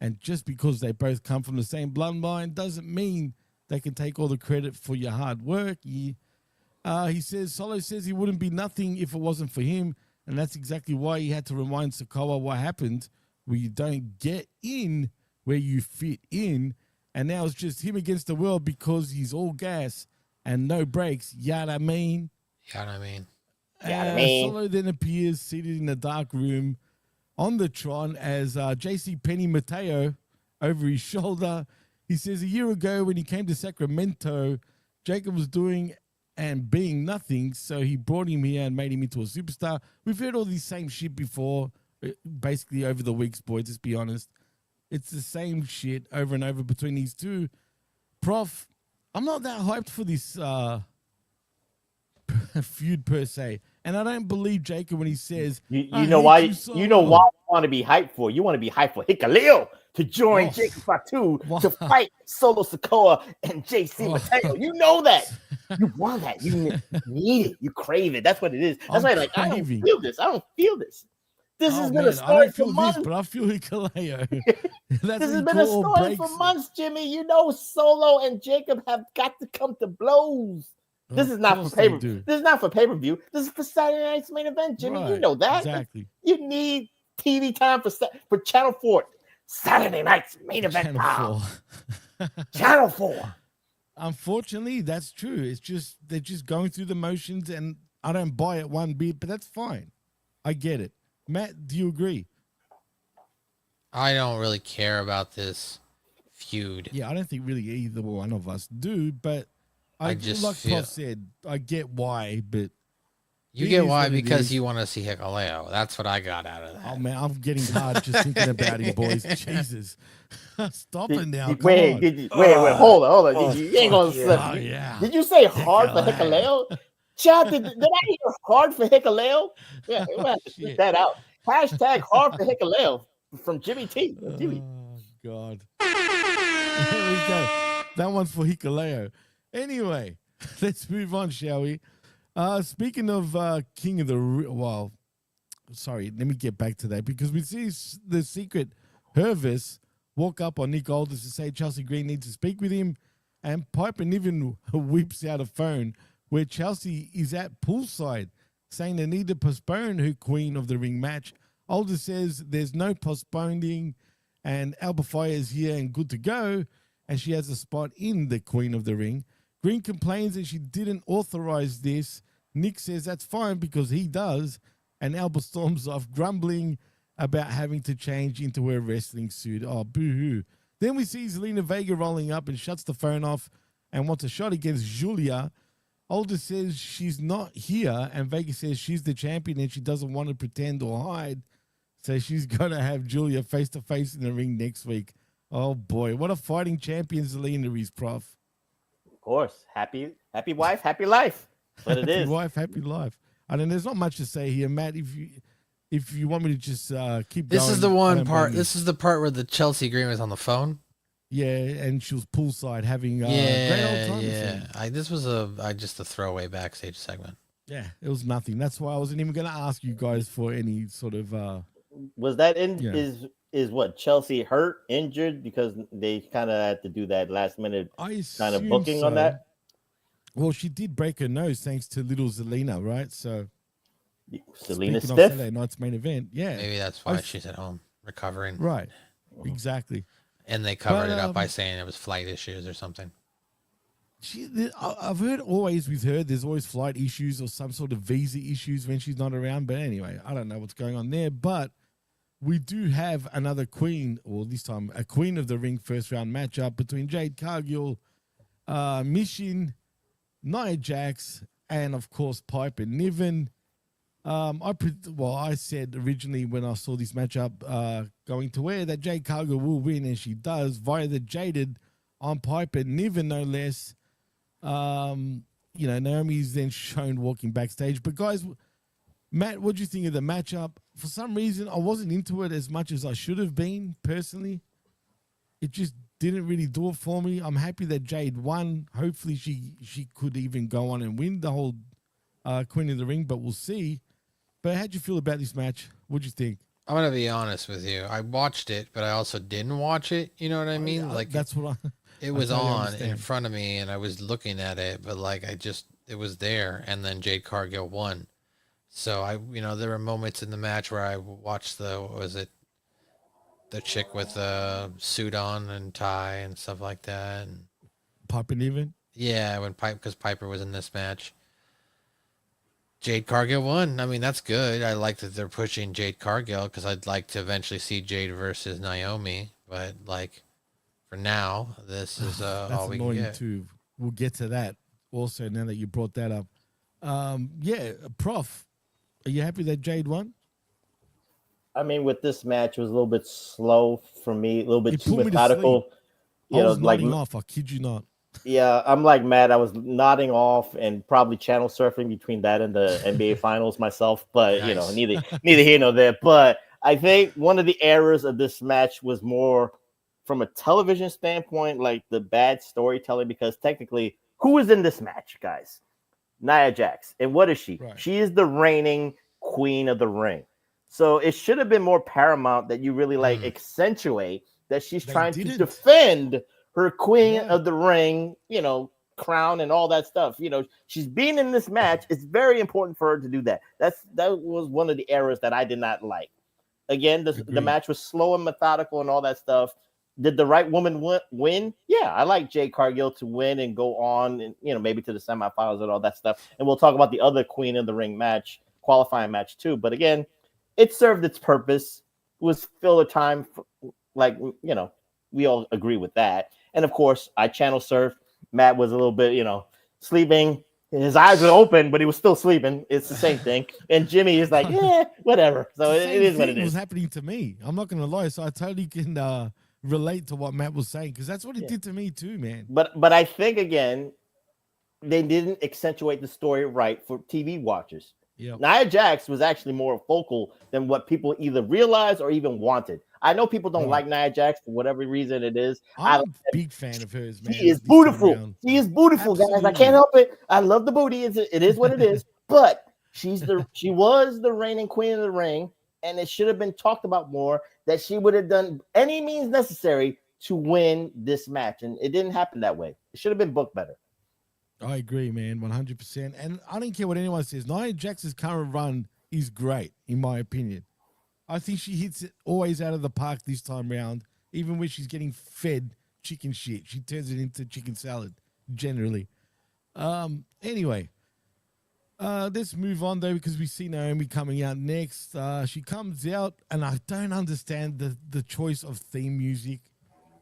And just because they both come from the same bloodline doesn't mean they can take all the credit for your hard work. He says, Solo says he wouldn't be nothing if it wasn't for him. And that's exactly why he had to remind Sikoa what happened, where you don't get in where you fit in. And now it's just him against the world because he's all gas and no brakes. You know what I mean? You know what I mean? Solo then appears seated in a dark room on the Tron as JC Penny Mateo over his shoulder. He says a year ago when he came to Sacramento, Jacob was doing and being nothing, so he brought him here and made him into a superstar. We've heard all these same shit before, basically over the weeks, boys, let's be honest. It's the same shit over and over between these two. Prof, I'm not that hyped for this feud per se. And I don't believe Jacob when he says, You "I know hate why? you You know so why you want to be hyped for? You want to be hyped for Hikaleo to join Oh. Jacob Fatu Wow. to fight Solo Sikoa and JC Oh. Mateo. You know that. You want that. You need it. You crave it. That's what it is. That's I'm why, like, I don't craving. feel this. I don't feel this. This has been man, a I story don't for feel months. this, but I feel Hikaleo. This has been a story for months, Jimmy. You know, Solo and Jacob have got to come to blows. This is not for pay-per-view. This is not for pay-per-view. This is for Saturday night's main event, Jimmy. You Right, know that. exactly. You need TV time for Channel 4. Saturday night's main event time. Channel 4. Channel 4. Unfortunately, that's true. It's just they're just going through the motions, and I don't buy it one bit, but that's fine. I get it. Matt, do you agree? I don't really care about this feud. Yeah, I don't think really either one of us do, but I just like feel- Prof said, I get why, but You It get is why? what it Because is. you want to see Hikaleo. That's what I got out of oh that. man, I'm getting hard just thinking about it, boys. Jesus. Stop it now. Come Wait, on. wait, hold on. Oh, You ain't gonna fuck slip. Oh, yeah. Did you say hard for Hikaleo. Hikaleo? Chad, did I hear hard for Hikaleo? Yeah, we'll have to Shit. spit that out. Hashtag hard for Hikaleo from Jimmy T. Jimmy. Oh, God. There we go. That one's for Hikaleo. Anyway, let's move on, shall we? Speaking of King of the... Well, sorry, let me get back to that because we see the Secret Hervis walk up on Nick Aldis to say Chelsea Green needs to speak with him, and Piper Niven whips out a phone where Chelsea is at poolside saying they need to postpone her Queen of the Ring match. Aldis says there's no postponing and Alba Fire is here and good to go, and she has a spot in the Queen of the Ring. Green complains that she didn't authorize this. Nick says that's fine because he does, and Alba storms off grumbling about having to change into her wrestling suit. Oh, boo-hoo. Then we see Zelina Vega rolling up and shuts the phone off and wants a shot against Julia. Aldis says she's not here, and Vega says she's the champion and she doesn't want to pretend or hide. So she's going to have Julia face-to-face in the ring next week. Oh, boy. What a fighting champion Zelina is, Prof. Of course. Happy wife, happy life. That's what it Happy is. wife, happy life. I mean, there's not much to say here, Matt. If you want me to just keep This going, is the I one don't part. blame you. This is the part where the Chelsea Green was on the phone. Yeah, and she was poolside having great old time. Yeah. This was just a throwaway backstage segment. Yeah, it was nothing. That's why I wasn't even going to ask you guys for any sort of. Was that in? Yeah. Is what Chelsea hurt, injured because they kind of had to do that last minute kind of booking on that? Well, she did break her nose thanks to little Zelina, right? So Selena speaking Stiff. of Saturday night's main event, yeah, Maybe that's why she's at home recovering. right, exactly. And they covered it up by saying it was flight issues or something. I've heard always with her, there's always flight issues or some sort of visa issues when she's not around. But anyway, I don't know what's going on there. But we do have another queen, or this time a queen of the ring first round matchup between Jade Cargill, Mission, Nia Jax, and of course Piper Niven. I said originally when I saw this matchup going to where that Jade Cargill will win, and she does via the Jaded on Piper Niven, no less. Naomi's then shown walking backstage. But guys, Matt, what do you think of the matchup? For some reason, I wasn't into it as much as I should have been personally. It just didn't really do it for me. I'm happy that Jade won. Hopefully, she could even go on and win the whole Queen of the Ring, but we'll see. But how'd you feel about this match? What'd you think? I'm gonna be honest with you. I watched it, but I also didn't watch it. You know what I mean? That's what it was totally on understand. in front of me, and I was looking at it, but it was there, and then Jade Cargill won. So there were moments in the match where I watched the chick with the suit on and tie and stuff like that, and Piper Niven. Yeah, because Piper was in this match. Jade Cargill won. I mean, that's good. I like that they're pushing Jade Cargill because I'd like to eventually see Jade versus Naomi. But for now, this is all we can get. Too. We'll get to that also now that you brought that up. Prof, are you happy that Jade won? I mean, with this match, it was a little bit slow for me, a little bit too put me to methodical. I was nodding off. I kid you not. Yeah, I'm like Matt. I was nodding off and probably channel surfing between that and the NBA Finals myself. But Nice. neither here nor there. But I think one of the errors of this match was more from a television standpoint, like the bad storytelling. Because technically, who is in this match, guys? Nia Jax, and what is she? Right. She is the reigning Queen of the Ring. So it should have been more paramount that you really accentuate that she's trying to defend her Queen of the Ring, crown and all that stuff. She's being in this match. It's very important for her to do that. That was one of the errors that I did not like. Again, the match was slow and methodical and all that stuff. Did the right woman win? Yeah, I like Jade Cargill to win and go on and maybe to the semifinals and all that stuff. And we'll talk about the other Queen of the Ring match, qualifying match too. But again, it served its purpose. It was filler time. We all agree with that. And of course, I channel surfed. Matt was a little bit, sleeping. His eyes were open, but he was still sleeping. It's the same thing. And Jimmy is like, whatever. So it is what it is. Was happening to me. I'm not going to lie. So I totally can relate to what Matt was saying because that's what it did to me too, man. But I think again, they didn't accentuate the story right for TV watchers. Yep. Nia Jax was actually more focal than what people either realized or even wanted. I know people don't like Nia Jax for whatever reason it is. I'm a big fan of hers, man. She is beautiful. She is beautiful, guys. I can't help it. I love the booty. It is what it is. But she was the reigning Queen of the Ring, and it should have been talked about more that she would have done any means necessary to win this match, and it didn't happen that way. It should have been booked better. I agree, man, 100%. And I don't care what anyone says. Nia Jax's current run is great, in my opinion. I think she hits it always out of the park this time round, even when she's getting fed chicken shit. She turns it into chicken salad, generally. Anyway, let's move on, though, because we see Naomi coming out next. She comes out, and I don't understand the choice of theme music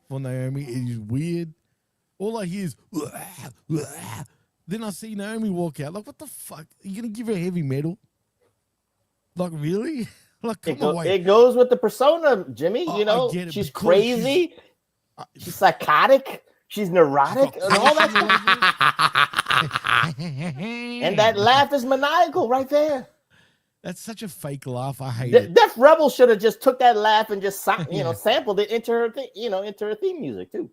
for Naomi. It is weird. All I hear is, then I see Naomi walk out. Like, what the fuck? Are you going to give her heavy metal? Like, really? Like, come on, it goes with the persona, Jimmy. She's crazy. She's psychotic. She's neurotic and all that stuff. And that laugh is maniacal right there. That's such a fake laugh. I hate it. Def Rebel should have just took that laugh and just Yeah. sampled it into her into her theme music too.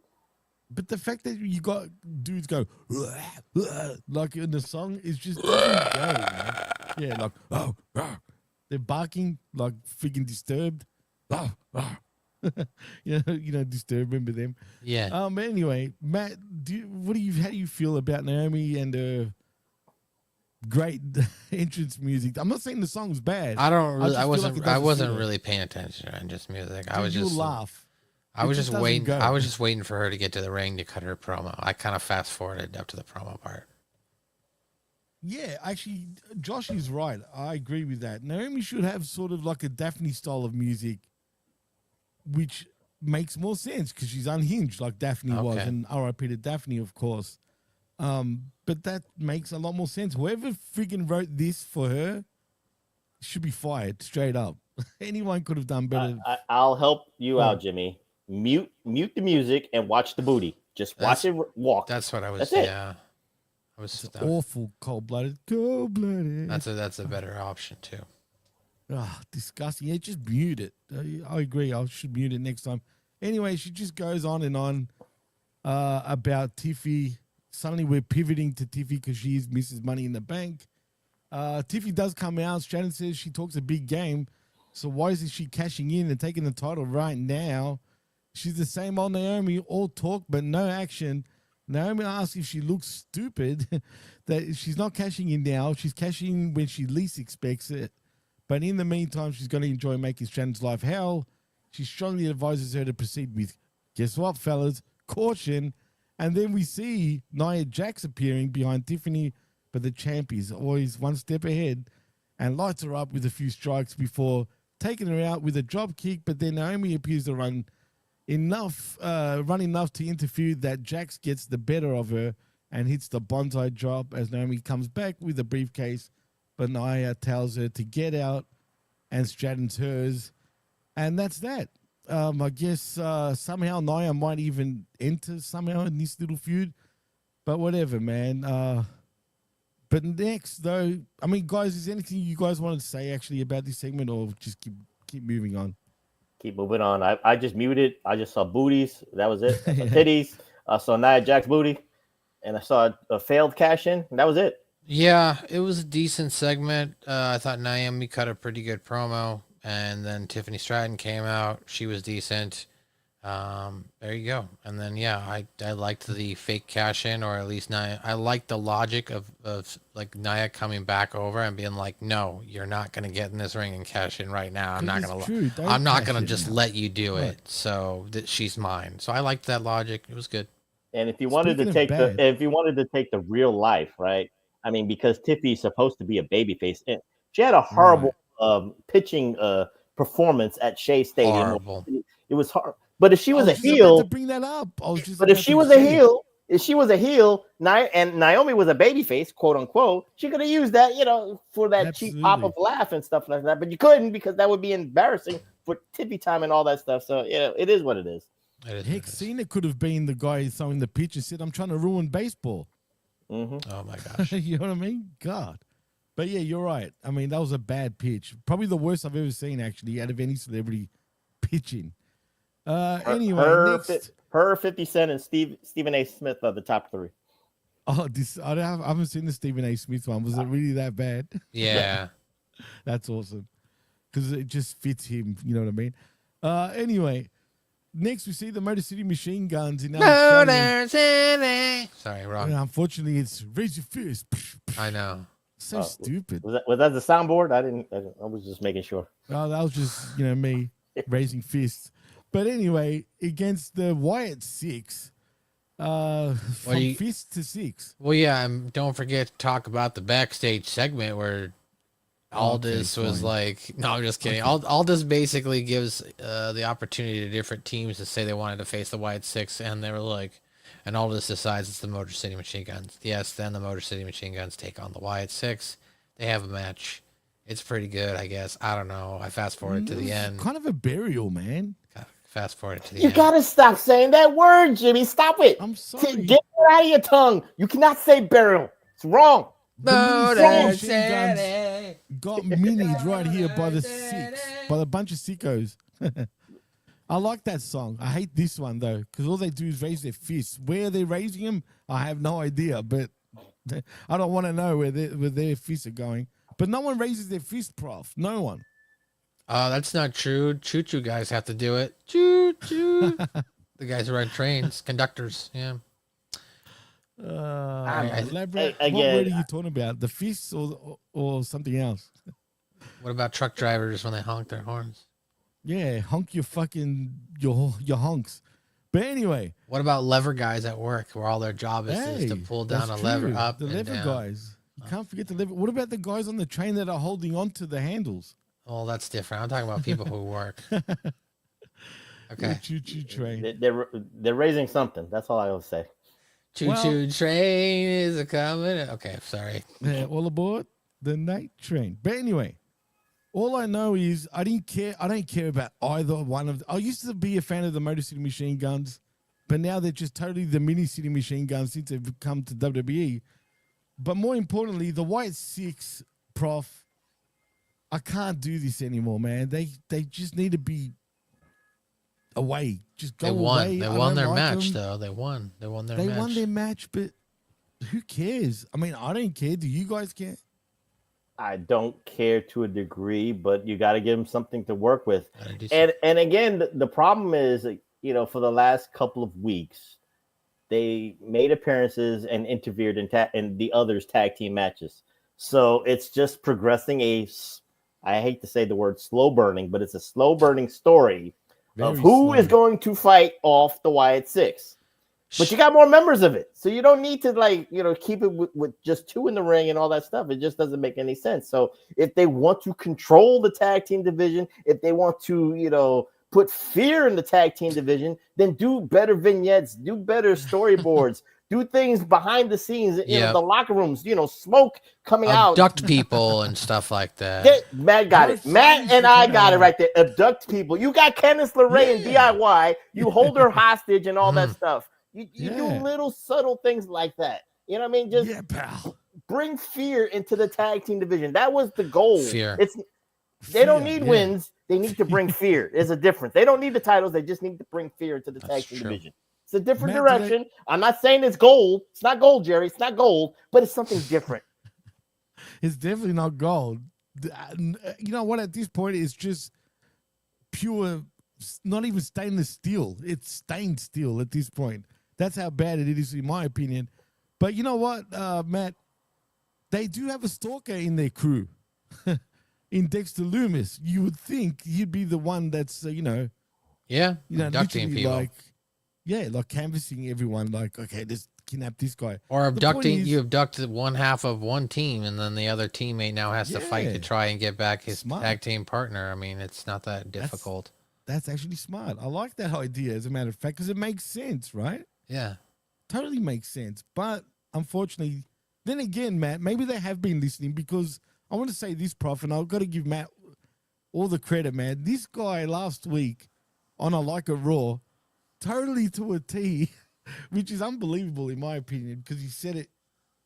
But the fact that you got dudes go like in the song is just doesn't go, man. Yeah, like they're barking like freaking Disturbed. you know, Disturbed. Remember them? Yeah. But anyway, Matt, how do you feel about Naomi and her great entrance music? I'm not saying the song's bad. I don't really. just I feel wasn't. like it I doesn't wasn't suit her. really paying attention to just music. I Dude, was you'll just laugh. I It was just just doesn't waiting. go. I was just waiting for her to get to the ring to cut her promo. I kind of fast forwarded up to the promo part. Yeah, actually, Josh is right. I agree with that. Naomi should have sort of like a Daphne style of music, which makes more sense because she's unhinged like Daphne was, Okay. and R.I.P. to Daphne, of course. But that makes a lot more sense. Whoever freaking wrote this for her should be fired straight up. Anyone could have done better. I'll help you out, Jimmy. Mute the music and watch the booty. Just watch it walk. That's what I was. That's it. Yeah. I was. Awful, cold-blooded. Cold-blooded. That's a better option too. Ah, disgusting. Yeah, just mute it. I agree. I should mute it next time. Anyway, she just goes on and on about Tiffy. Suddenly we're pivoting to Tiffy because she is Mrs. Money in the Bank. Tiffy does come out. Stratton says she talks a big game. So why isn't she cashing in and taking the title right now? She's the same old Naomi, all talk but no action. Naomi asks if she looks stupid, that she's not cashing in now. She's cashing in when she least expects it. But in the meantime, she's going to enjoy making Stratton's life hell. She strongly advises her to proceed with, guess what, fellas? Caution. And then we see Nia Jax appearing behind Tiffany, but the champ is always one step ahead and lights her up with a few strikes before taking her out with a drop kick. But then Naomi appears to run enough to interfere that Jax gets the better of her and hits the bonsai drop as Naomi comes back with a briefcase. But Nia tells her to get out, and Stratton's hers. And that's that. I guess somehow Nia might even enter somehow in this little feud. But whatever, man. But next, though, I mean, guys, is there anything you guys want to say actually about this segment, or just keep moving on? Keep moving on. I just muted. I just saw booties. That was it. I saw titties. I saw Nia Jax booty. And I saw a failed cash in. And that was it. Yeah, it was a decent segment. I thought Naomi cut a pretty good promo, and then Tiffany Stratton came out. She was decent. There you go. And then I liked the fake cash in, or at least Nia. I liked the logic of like Nia coming back over and being like, "No, you're not gonna get in this ring and cash in right now. I'm not gonna just let you do it. So that she's mine." So I liked that logic. It was good. And if you wanted to take the real life, right? I mean, because Tiffy's supposed to be a babyface, and she had a horrible pitching performance at Shea Stadium. Horrible. It was hard. But if she was a about heel, to bring that up. if she was a heel, and Naomi was a babyface, quote unquote, she could have used that, for that cheap pop up laugh and stuff like that. But you couldn't, because that would be embarrassing for Tiffy time and all that stuff. So it is what it is. Heck, Cena could have been the guy throwing the pitch and said, "I'm trying to ruin baseball." Mm-hmm. Oh my gosh. You know what I mean? God. But yeah, you're right. I mean, that was a bad pitch. Probably the worst I've ever seen, actually, out of any celebrity pitching. Anyway, next. Her 50 Cent and Stephen A. Smith are the top three. Oh, I haven't seen the Stephen A. Smith one. Was it really that bad? Yeah. That's awesome. Because it just fits him. You know what I mean? Anyway, next we see the Motor City Machine Guns in Motor City. Sorry, wrong. And unfortunately, it's raise your fist. I know. So stupid. Was that the soundboard? I was just making sure. Oh, that was just me raising fists. But anyway, against the Wyatt Sicks, from fist to six. Well, yeah, and don't forget to talk about the backstage segment where Aldis was like, no, I'm just kidding. Aldis basically gives the opportunity to different teams to say they wanted to face the Wyatt Sicks, and they were like, and Aldis decides it's the Motor City Machine Guns. Yes, then the Motor City Machine Guns take on the Wyatt Sicks. They have a match. It's pretty good, I guess. I don't know. I fast forward to the end. Kind of a burial, man. Fast forward to the end. You gotta stop saying that word, Jimmy. Stop it. I'm sorry. Get it out of your tongue. You cannot say burial. It's wrong. No, Mini machine guns got minied right here by a bunch of sickos. I like that song. I hate this one though, because all they do is raise their fists. Where they're raising them, I have no idea, but I don't want to know where their fists are going. But no one raises their fist, Prof. No one. That's not true. Choo-choo guys have to do it. Choo-choo. The guys who run trains, conductors, yeah. Elaborate. Again, what word are you talking about? The fists or something else? What about truck drivers when they honk their horns? Yeah, honk your fucking your honks. But anyway, what about lever guys at work, where all their job is to pull down a lever up and lever down? Guys. You can't forget the lever. What about the guys on the train that are holding on to the handles? Oh, that's different. I'm talking about people who work. Okay. Choo-choo train. They're raising something. That's all I will say. Choo-choo train is a coming. Okay, sorry. Yeah, all aboard the night train. But anyway, all I know is I don't care about either one of them. I used to be a fan of the Motor City Machine Guns, but now they're just totally the Mini City Machine Guns since they've come to WWE. But more importantly, the Wyatt Sicks, Prof, I can't do this anymore, man. They just need to be away. Just go away. They won their match, though. They won their match. They won their match, but who cares? I mean, I don't care. Do you guys care? I don't care to a degree, but you got to give them something to work with. And again, the problem is, for the last couple of weeks, they made appearances and interfered in the others' tag team matches. So it's just progressing I hate to say the word slow burning, but it's a slow burning story of who is going to fight off the Wyatt Sicks. But you got more members of it. So you don't need to keep it with just two in the ring and all that stuff. It just doesn't make any sense. So if they want to control the tag team division, if they want to, put fear in the tag team division, then do better vignettes, do better storyboards, do things behind the scenes, in the locker rooms, smoke coming out. Abduct people and stuff like that. Matt got it. Matt and I got it right there. Abduct people. You got Candice LeRae and DIY. You hold her hostage and all that stuff. You do little subtle things like that. You know what I mean? Just pal. Bring fear into the tag team division. That was the goal. Fear. They don't need wins. They need to bring fear. There's a difference. They don't need the titles. They just need to bring fear into the tag team division. It's a different direction. I'm not saying it's gold. It's not gold, Jerry. It's not gold, but it's something different. It's definitely not gold. You know what? At this point, it's just pure, not even stainless steel. It's stained steel at this point. That's how bad it is, in my opinion. But you know what, Matt? They do have a stalker in their crew. In Dexter Loomis, you would think he'd be the one that's, abducting people. Like canvassing everyone, like, okay, let's kidnap this guy. Or you abducted one half of one team, and then the other teammate now has to fight to try and get back his tag team partner. I mean, it's not that difficult. That's actually smart. I like that idea, as a matter of fact, because it makes sense, right? Yeah. Totally makes sense. But unfortunately, then again, Matt, maybe they have been listening, because I want to say this, Prof, and I've got to give Matt all the credit, man. This guy last week on a Like a Raw, totally to a T, which is unbelievable in my opinion, because he said it.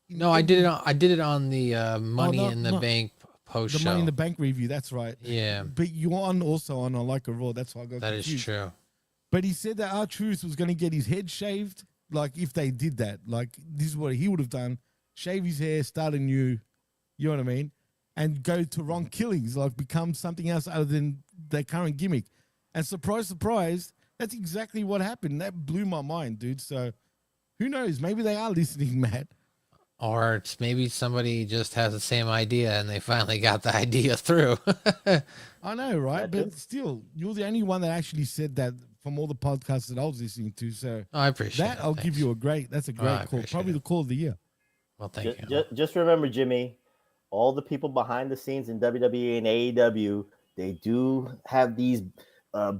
No, I did it on the Money in the Bank post show. The Money in the Bank review, that's right. Yeah. But you're also on a Like a Raw, that's why I got confused. That is true. But he said that R-Truth was going to get his head shaved, like if they did that. Like this is what he would have done: shave his hair, start anew. You know what I mean? And go to wrong killings, like become something else other than their current gimmick. And surprise, surprise, that's exactly what happened. That blew my mind, dude. So who knows? Maybe they are listening, Matt. Or it's maybe somebody just has the same idea and they finally got the idea through. I know, right? But still, you're the only one that actually said that from all the podcasts that I was listening to. So I appreciate that. I'll give you a great call. Probably the call of the year. Well, thank you. Just remember, Jimmy, all the people behind the scenes in WWE and AEW, they do have these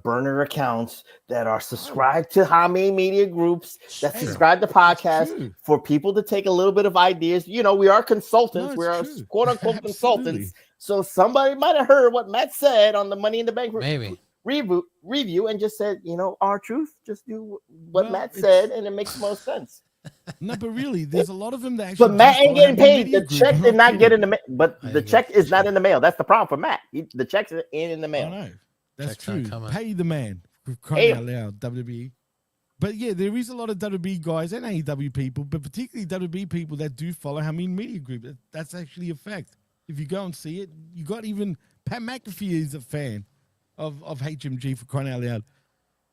burner accounts that are subscribed to Hami Media Groups, that subscribe to podcasts for people to take a little bit of ideas. We are consultants. We are quote unquote consultants. So somebody might have heard what Matt said on the Money in the Bank review and just said, R-Truth, just do what Matt said, and it makes most sense. No, but really, there's a lot of them that actually. But Matt just ain't don't getting have paid. media The group. check I'm did not kidding. get in the mail. But I the think check that's is not true. in the mail. That's the problem for Matt. The check's in the I mail. know. That's Checks aren't true. coming. Pay the man. For Pay crying him. out loud, WWE. But yeah, there is a lot of WWE guys and AEW people, but particularly WWE people that do follow Hameen Media Group. That's actually a fact. If you go and see it, you got even Pat McAfee is a fan of HMG, for crying out loud.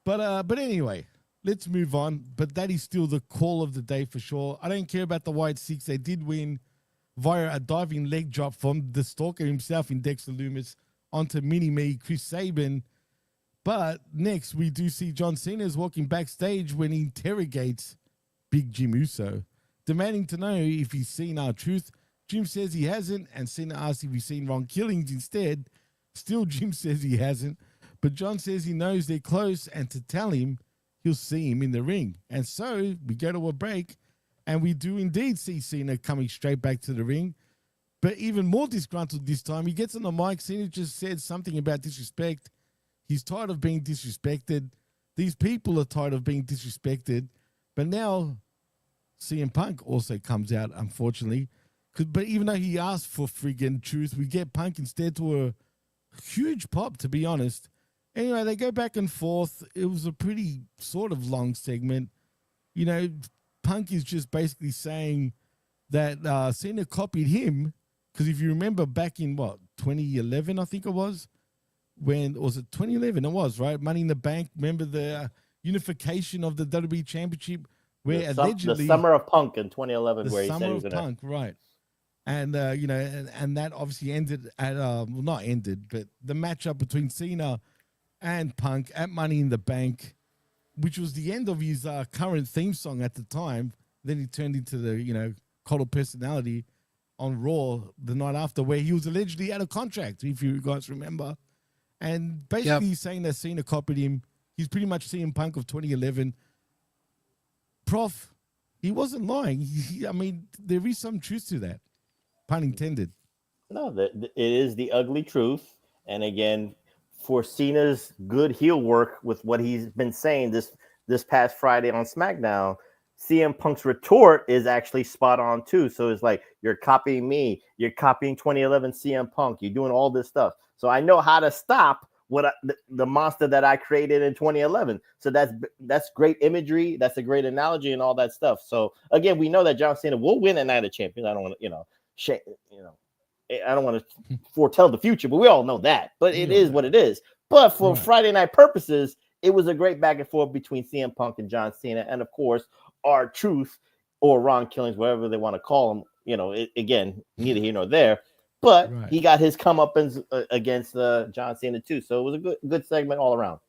But anyway, let's move on. But that is still the call of the day for sure. I don't care about the Wyatt Sicks. They did win via a diving leg drop from the stalker himself in Dexter Lumis onto Mini-Me, Chris Sabin. But next, we do see John Cena is walking backstage when he interrogates Big Jim Uso, demanding to know if he's seen R-Truth. Jim says he hasn't, and Cena asks if he's seen Ron Killings instead. Still, Jim says he hasn't, but John says he knows they're close, and to tell him he'll see him in the ring. And so we go to a break, and we do indeed see Cena coming straight back to the ring. But even more disgruntled this time, he gets on the mic. Cena just said something about disrespect. He's tired of being disrespected. These people are tired of being disrespected. But now CM Punk also comes out, unfortunately. But even though he asked for friggin' truth, we get Punk instead to a huge pop, to be honest. Anyway, they go back and forth. It was a pretty sort of long segment. You know, Punk is just basically saying that Cena copied him. Because if you remember back in, 2011, I think it was? Was it 2011? It was, right? Money in the Bank. Remember the unification of the WWE Championship? Where allegedly... The Summer of Punk in 2011, where he said he was the going to... Summer of Punk, right. And, and that obviously ended at, not ended, but the matchup between Cena and Punk at Money in the Bank, which was the end of his current theme song at the time. Then he turned into the, Cult of Personality on Raw the night after, where he was allegedly out of contract, if you guys remember. And basically he's saying that Cena copied him. He's pretty much CM Punk of 2011. Prof, he wasn't lying. I mean, there is some truth to that. Pun intended. No, it is the ugly truth. And again, for Cena's good heel work with what he's been saying this past Friday on SmackDown, CM Punk's retort is actually spot on too. So it's like, you're copying me. You're copying 2011 CM Punk. You're doing all this stuff. So I know how to stop the monster that I created in 2011. So that's great imagery. That's a great analogy and all that stuff. So again, we know that John Cena will win at Night of Champions. I don't want to, I don't want to foretell the future, but we all know that. But it is what it is. But for Friday night purposes, it was a great back and forth between CM Punk and John Cena, and of course, R-Truth or Ron Killings, whatever they want to call him. Again, neither here nor there. But he got his comeuppance against John Cena too. So it was a good segment all around.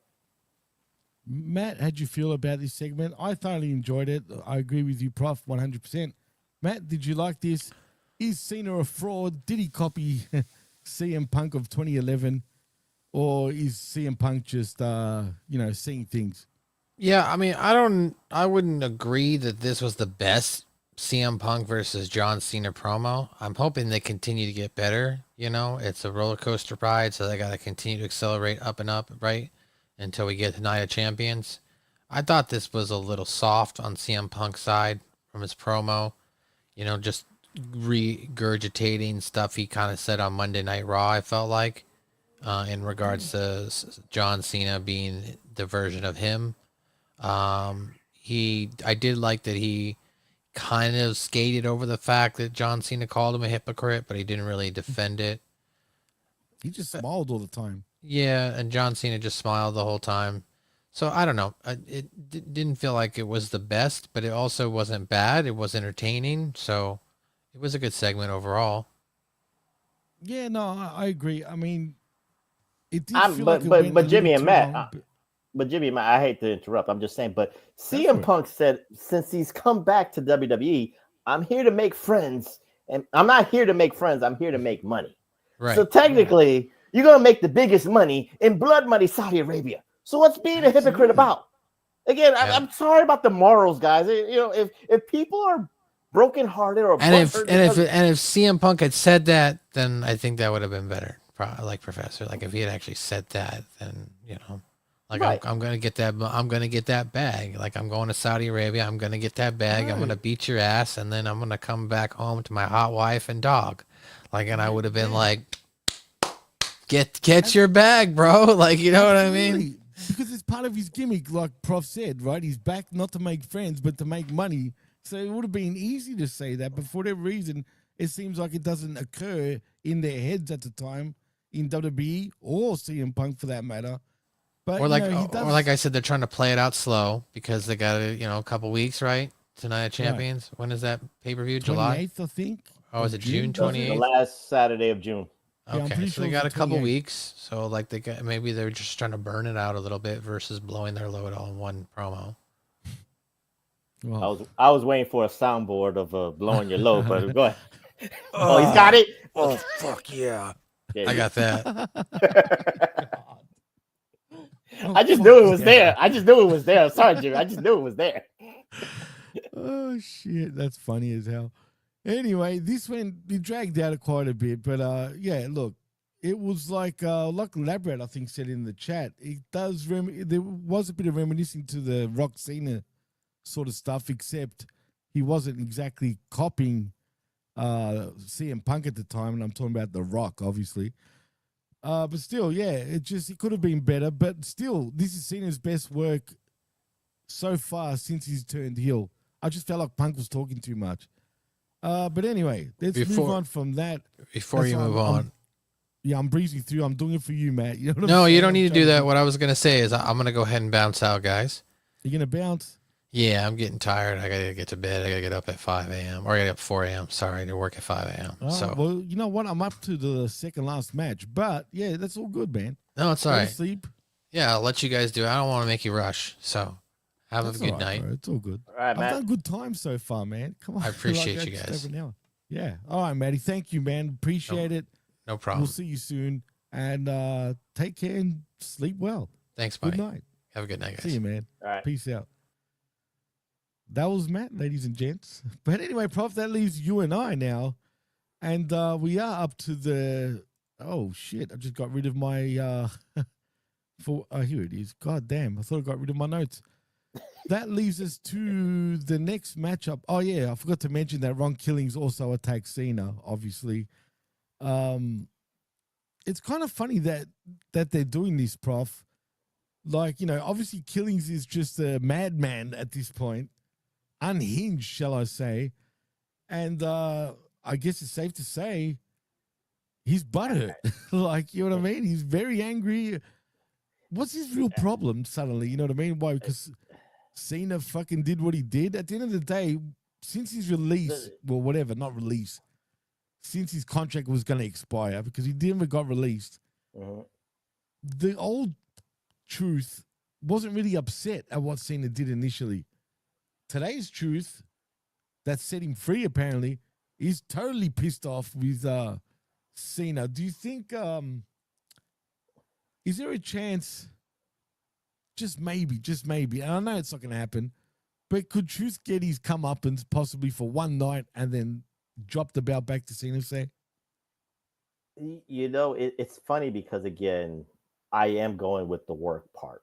Matt, how'd you feel about this segment? I thoroughly enjoyed it. I agree with you, Prof, 100%. Matt, did you like this? Is Cena a fraud? Did he copy CM Punk of 2011? Or is CM Punk just, seeing things? Yeah, I mean, I wouldn't agree that this was the best CM Punk versus John Cena promo. I'm hoping they continue to get better. It's a roller coaster ride, so they got to continue to accelerate up and up, right? Until we get to Night of Champions. I thought this was a little soft on CM Punk's side from his promo. Just regurgitating stuff he kind of said on Monday Night Raw, I felt like, in regards to John Cena being the version of him. I did like that he kind of skated over the fact that John Cena called him a hypocrite, but he didn't really defend it. He just smiled all the time. Yeah, and John Cena just smiled the whole time. So I don't know. It didn't feel like it was the best, but it also wasn't bad. It was entertaining. So it was a good segment overall. Yeah, no, I agree. I mean, it did feel but like it but Jimmy and Matt, long, but Jimmy and Matt, I hate to interrupt. I'm just saying, but CM Punk said since he's come back to WWE, I'm here to make friends, and I'm not here to make friends. I'm here to make money. Right. So technically, you're gonna make the biggest money in blood money, Saudi Arabia. So what's being a hypocrite about? Again, I'm sorry about the morals, guys. If people are brokenhearted or if CM Punk had said that, then I think that would have been better. Like Professor, like if he had actually said that, then Like Right. I'm gonna get that. I'm gonna get that bag. Like I'm going to Saudi Arabia. I'm gonna get that bag. I'm gonna Right. beat your ass, and then I'm gonna come back home to my hot wife and dog. Like, and I would have been Yeah. like, get your bag, bro. Like, you know what I mean? Absolutely. Because it's part of his gimmick, like Prof said, right? He's back not to make friends, but to make money. So it would have been easy to say that, but for whatever reason, it seems like it doesn't occur in their heads at the time in WWE or CM Punk for that matter. But Or like, he does, or like I said, they're trying to play it out slow because they got a couple weeks, right? Tonight of Champions. When is that pay-per-view? July? 28th, I think. Oh, is it June The 28th? last Saturday of June. Yeah, I'm Okay, pretty so sure they it's got the a couple 28th. weeks. So like maybe they're just trying to burn it out a little bit versus blowing their load all in one promo. Well, I was waiting for a soundboard of blowing your load, but go ahead. Oh, he's got it. Oh, fuck yeah. There I you got that. Oh, I just fuck knew it was yeah. there. I just knew it was there. Sorry, Jimmy. I just knew it was there. Oh shit, that's funny as hell. Anyway, this went it dragged out quite a bit, but yeah, look, it was like Labrat I think said in the chat, it does there was a bit of reminiscing to the Rock Cena sort of stuff, except he wasn't exactly copying CM Punk at the time, and I'm talking about The Rock, obviously. But still, yeah, it could have been better, but still, this is Cena's best work so far since he's turned heel. I just felt like Punk was talking too much. But anyway, let's move on from that. Before you move on. I'm breezing through. I'm doing it for you, Matt. You know what No, I'm you saying? don't need I'm to do trying that. What I was going to say is I'm going to go ahead and bounce out, guys. You're going to bounce? Yeah, I'm getting tired. I got to get to bed. I got to get up at 5 a.m. Or I got to get up at 4 a.m. Sorry, to work at 5 a.m. Oh, So, well, you know what? I'm up to the second last match. But, yeah, that's all good, man. no, it's all Go to right. sleep. Yeah, I'll let you guys do it. I don't want to make you rush. So, have That's a good all right, night. bro. It's all good. All right, I've Matt. done good time so far, man. Come on. I appreciate Like, you just guys. over an hour. Yeah. All right, Matty. Thank you, man. Appreciate it. No problem. We'll see you soon. And take care and sleep well. Thanks, Good buddy. night. Have a good night, guys. See you, man. All right. Peace out. That was Matt, ladies and gents. But anyway, Prof, that leaves you and I now. And we are up to the... Oh, shit. I just got rid of my... here it is. God damn. I thought I got rid of my notes. That leaves us to the next matchup. Oh, yeah. I forgot to mention that Ron Killings also attacked Cena, obviously. It's kind of funny that they're doing this, Prof. Like, obviously Killings is just a madman at this point. Unhinged, shall I say. And I guess it's safe to say he's butthurt. Like, you know what I mean? He's very angry. What's his real problem suddenly? You know what I mean? Why? Because Cena fucking did what he did. At the end of the day, since his release, well, whatever, not release, since his contract was going to expire because he never got released, the old truth wasn't really upset at what Cena did initially. Today's truth that set him free, apparently, is totally pissed off with Cena. Do you think, is there a chance, just maybe, and I know it's not going to happen, but could Truth get his comeuppance possibly for one night and then drop the belt back to Cena, say? It's funny because, again, I am going with the work part.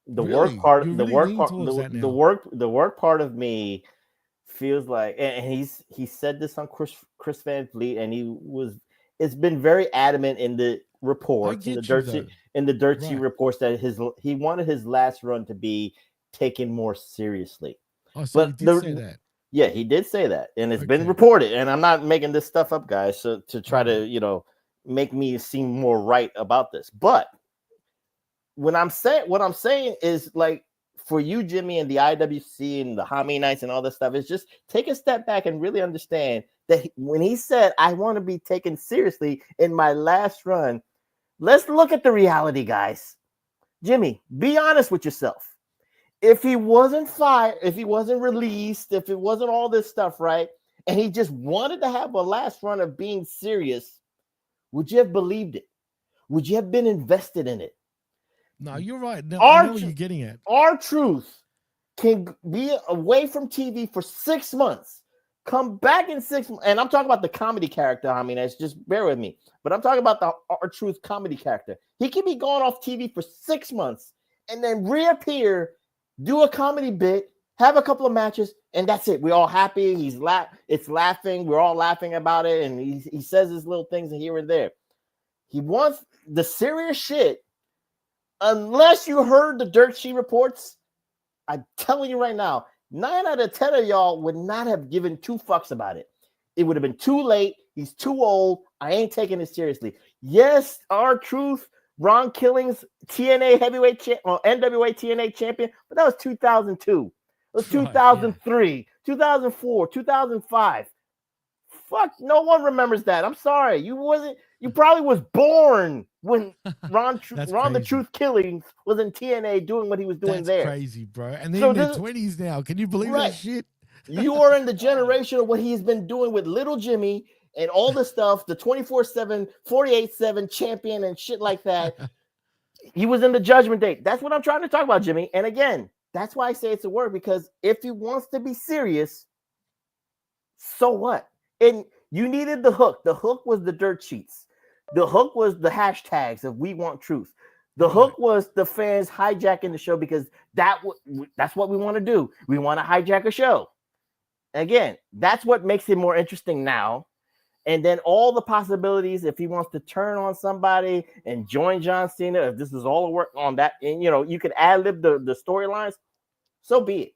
The Really? work part, You're the really work leaning part, towards that now. the work part of me feels like, and he said this on Chris Van Vliet, and it's been very adamant in the reports, in the dirt sheet reports that he wanted his last run to be taken more seriously. Oh, so he did say that. Yeah, he did say that, and it's been reported. And I'm not making this stuff up, guys, so to try to make me seem more right about this, but. What I'm saying is, like, for you, Jimmy, and the IWC and the Hami Nights and all this stuff, is just take a step back and really understand that when he said, I want to be taken seriously in my last run, let's look at the reality, guys. Jimmy, be honest with yourself. If he wasn't fired, if he wasn't released, if it wasn't all this stuff, right, and he just wanted to have a last run of being serious, would you have believed it? Would you have been invested in it? No, you're right. No, I know what you're getting at. Our Truth can be away from TV for 6 months, come back in 6 months, and I'm talking about the comedy character. I mean, just bear with me, but I'm talking about the Our Truth comedy character. He can be gone off TV for 6 months and then reappear, do a comedy bit, have a couple of matches, and that's it. We're all happy. It's laughing. We're all laughing about it, and he says his little things here and there. He wants the serious shit. Unless you heard the dirt sheet reports, I'm telling you right now, 9 out of 10 of y'all would not have given 2 fucks about it. It would have been too late. He's too old. I ain't taking it seriously. Yes, R-Truth, Ron Killings, TNA heavyweight NWA TNA champion, but that was 2002. It was 2003, 2004, 2005. Fuck, no one remembers that. I'm sorry. You probably was born when Ron the Truth Killings was in TNA doing what he was doing there. That's crazy, bro. And they're in their 20s now. Can you believe that shit? You are in the generation of what he's been doing with Little Jimmy and all the stuff, the 24/7, 48/7 champion and shit like that. He was in the Judgment Day. That's what I'm trying to talk about, Jimmy. And again, that's why I say it's a word, because if he wants to be serious, so what? And you needed the hook. The hook was the dirt sheets. The hook was the hashtags of We Want Truth. The hook was the fans hijacking the show, because that's what we want to do. We want to hijack a show. Again, that's what makes it more interesting now. And then all the possibilities, if he wants to turn on somebody and join John Cena, if this is all a work on that, and you could ad-lib the storylines, so be it.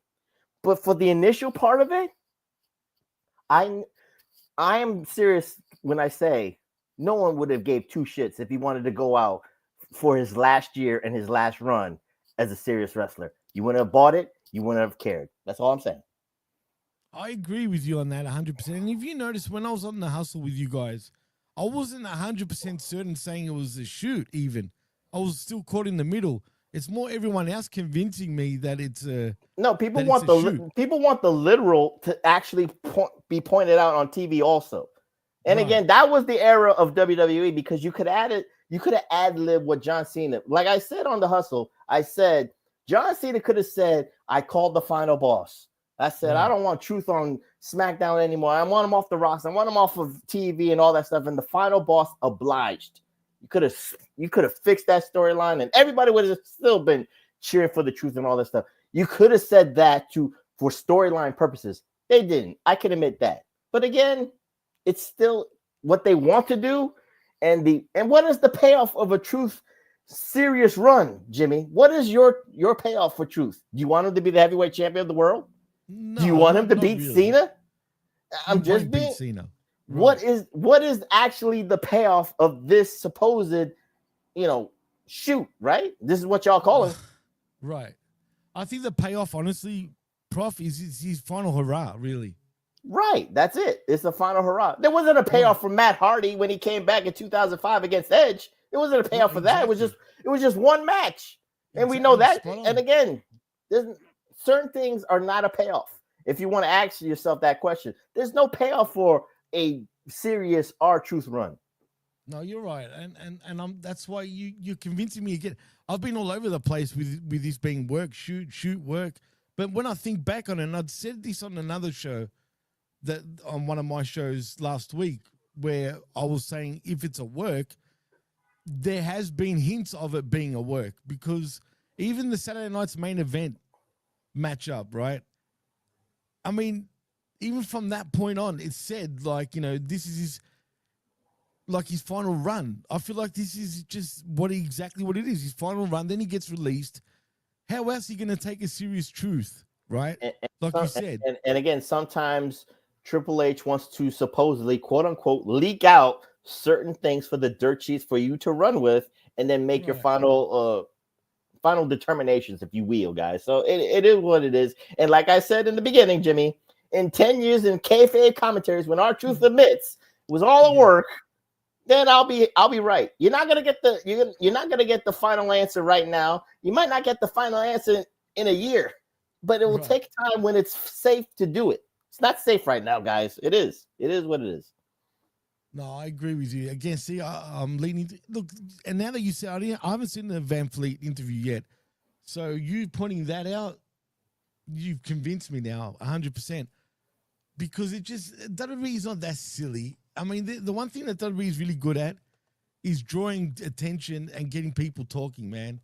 But for the initial part of it, I am serious when I say no one would have gave 2 shits if he wanted to go out for his last year and his last run as a serious wrestler. You wouldn't have bought it. You wouldn't have cared. That's all I'm saying. I agree with you on that 100%. And if you notice, when I was on the hustle with you guys, I wasn't 100% certain saying it was a shoot even. I was still caught in the middle. It's more everyone else convincing me that it's a people want the literal to actually be pointed out on TV also. And again, that was the era of WWE, because you could have ad-lib what John Cena, like I said on the hustle, I said John Cena could have said, I called the final boss. I said, I don't want Truth on SmackDown anymore. I want him off the roster. I want him off of TV and all that stuff. And the final boss obliged. You could have fixed that storyline, and everybody would have still been cheering for the Truth and all that stuff. You could have said that for storyline purposes. They didn't. I can admit that. But again, it's still what they want to do. And what is the payoff of a Truth serious run, Jimmy? What is your payoff for Truth? Do you want him to be the heavyweight champion of the world? No, do you want him to beat really. Cena? I'm just being Cena. Right. What is actually the payoff of this supposed, shoot, right? This is what y'all call it. Right. I think the payoff, honestly, Prof, is his final hurrah, really. Right. That's it. It's the final hurrah. There wasn't a payoff for Matt Hardy when he came back in 2005 against Edge. It wasn't a payoff for that. It was just one match. And we know that. And again, certain things are not a payoff. If you want to ask yourself that question, there's no payoff for a serious R-Truth run. No, you're right, and that's why you're convincing me again. I've been all over the place with this being work, shoot, work. But when I think back on it, and I'd said this on another show, that on one of my shows last week, where I was saying if it's a work, there has been hints of it being a work, because even the Saturday night's main event matchup, right? I mean, even from that point on, it said this is his final run. I feel like this is just exactly what it is. His final run. Then he gets released. How else are you going to take a serious Truth, right? You said. And again, sometimes Triple H wants to supposedly, quote unquote, leak out certain things for the dirt sheets for you to run with, and then make your final determinations, if you will, guys. So it is what it is. And like I said in the beginning, Jimmy, in 10 years in kayfabe commentaries, when R-Truth admits it was all a work, then I'll be right. You're not gonna get the final answer right now. You might not get the final answer in a year, but it will take time when it's safe to do it. It's not safe right now, guys. It is. It is what it is. No, I agree with you. Again, see, I'm leaning. Look, and now that you say, I haven't seen the Van Fleet interview yet. So you pointing that out, you've convinced me now 100%. Because WWE is not that silly. I mean, the one thing that WWE is really good at is drawing attention and getting people talking, man.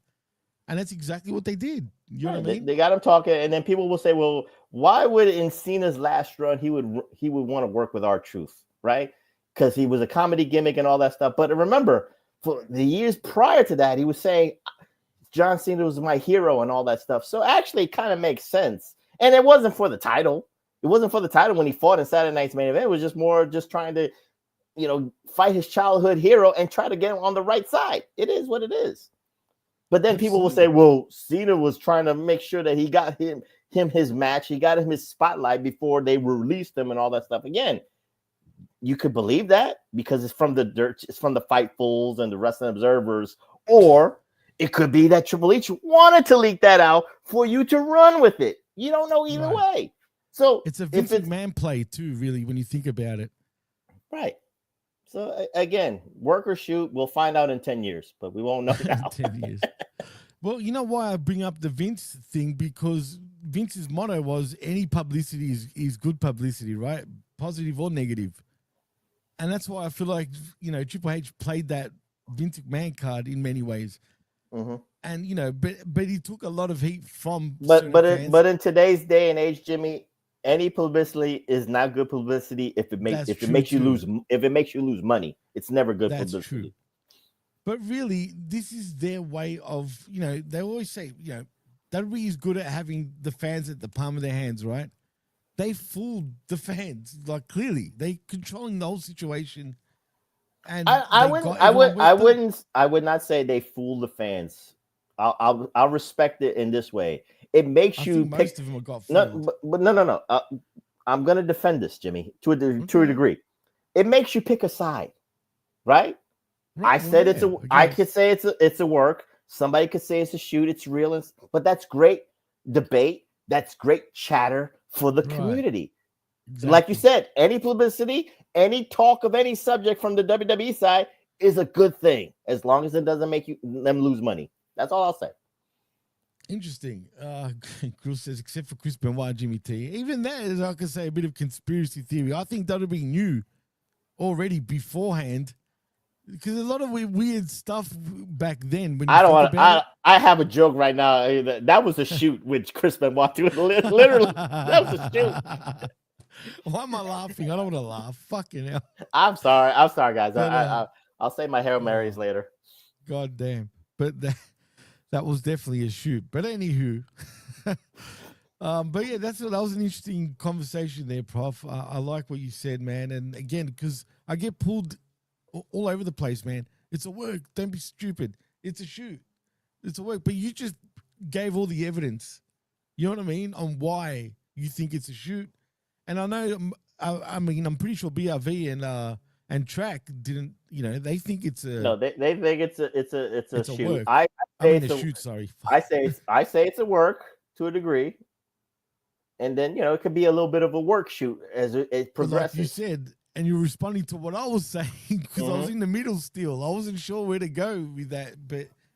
And that's exactly what they did. You know what I mean? They got him talking, and then people will say, "Well, why would in Cena's last run he would want to work with R-Truth, right? Because he was a comedy gimmick and all that stuff." But remember, for the years prior to that, he was saying John Cena was my hero and all that stuff. So actually, it kind of makes sense. And it wasn't for the title. It wasn't for the title when he fought in Saturday Night's Main Event. It was just more just trying to, fight his childhood hero and try to get him on the right side. It is what it is. But then people will say, well, Cena was trying to make sure that he got him his match. He got him his spotlight before they released him and all that stuff. Again, you could believe that because it's from the dirt, it's from the Fightfuls and the Wrestling Observers. Or it could be that Triple H wanted to leak that out for you to run with it. You don't know either way. So it's a Vince McMahon play too, really, when you think about it. Right. So again, work or shoot, we'll find out in 10 years, but we won't know now. 10 years. Well, you know why I bring up the Vince thing? Because Vince's motto was any publicity is good publicity, right? Positive or negative. And that's why I feel like, Triple H played that Vince McMahon card in many ways. Mm-hmm. And, but he took a lot of heat from but in today's day and age, Jimmy, any publicity is not good publicity if it makes you lose money. It's never good publicity. True. But really, this is their way of, they always say, WWE is good at having the fans at the palm of their hands, right? They fooled the fans, like clearly. They controlling the whole situation. And I would not say they fooled the fans. I'll respect it in this way. It makes you pick. Most of them have got fooled. No. I'm gonna defend this, Jimmy, to a degree. It makes you pick a side, right? I said I could say it's a work. Somebody could say it's a shoot. It's real, but that's great debate. That's great chatter for the community. Exactly. Like you said, any publicity, any talk of any subject from the WWE side is a good thing, as long as it doesn't make them lose money. That's all I'll say. Interesting. Cruz says, except for Chris Benoit, Jimmy T. Even that is, I could say, a bit of conspiracy theory. I think WWE knew already beforehand, because a lot of weird stuff back then. When I have a joke right now. That was a shoot with Chris Benoit. Literally, that was a shoot. Why am I laughing? I don't want to laugh. Fucking hell. I'm sorry, guys. I'll say my Hail Marys later. God damn. But that was definitely a shoot. But anywho, but yeah, that was an interesting conversation there, Prof. I like what you said, man. And again, because I get pulled all over the place, man. It's a work. Don't be stupid. It's a shoot. It's a work. But you just gave all the evidence. You know what I mean? On why you think it's a shoot. And I know, I'm pretty sure BRV and Track didn't. They think it's a. No, they think it's a shoot. Work. I say it's a shoot. Sorry. I say it's a work to a degree, and then it could be a little bit of a work shoot as it progresses. Like you said, and you're responding to what I was saying because I was in the middle still. I wasn't sure where to go with that,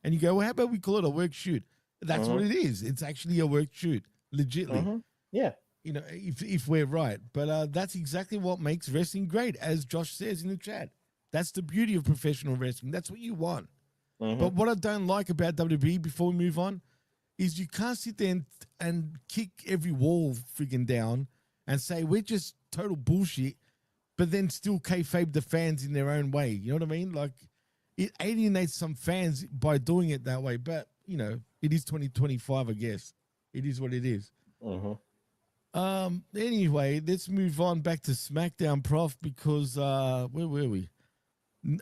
and you go, well, how about we call it a work shoot? That's what it is. It's actually a work shoot, legitly. Yeah. If we're right. But that's exactly what makes wrestling great, as Josh says in the chat. That's the beauty of professional wrestling. That's what you want. But what I don't like about WWE, before we move on, is you can't sit there and kick every wall friggin' down and say we're just total bullshit, but then still kayfabe the fans in their own way. You know what I mean? Like, it alienates some fans by doing it that way. But, it is 2025, I guess. It is what it is. Anyway, let's move on back to SmackDown, Prof, because where were we?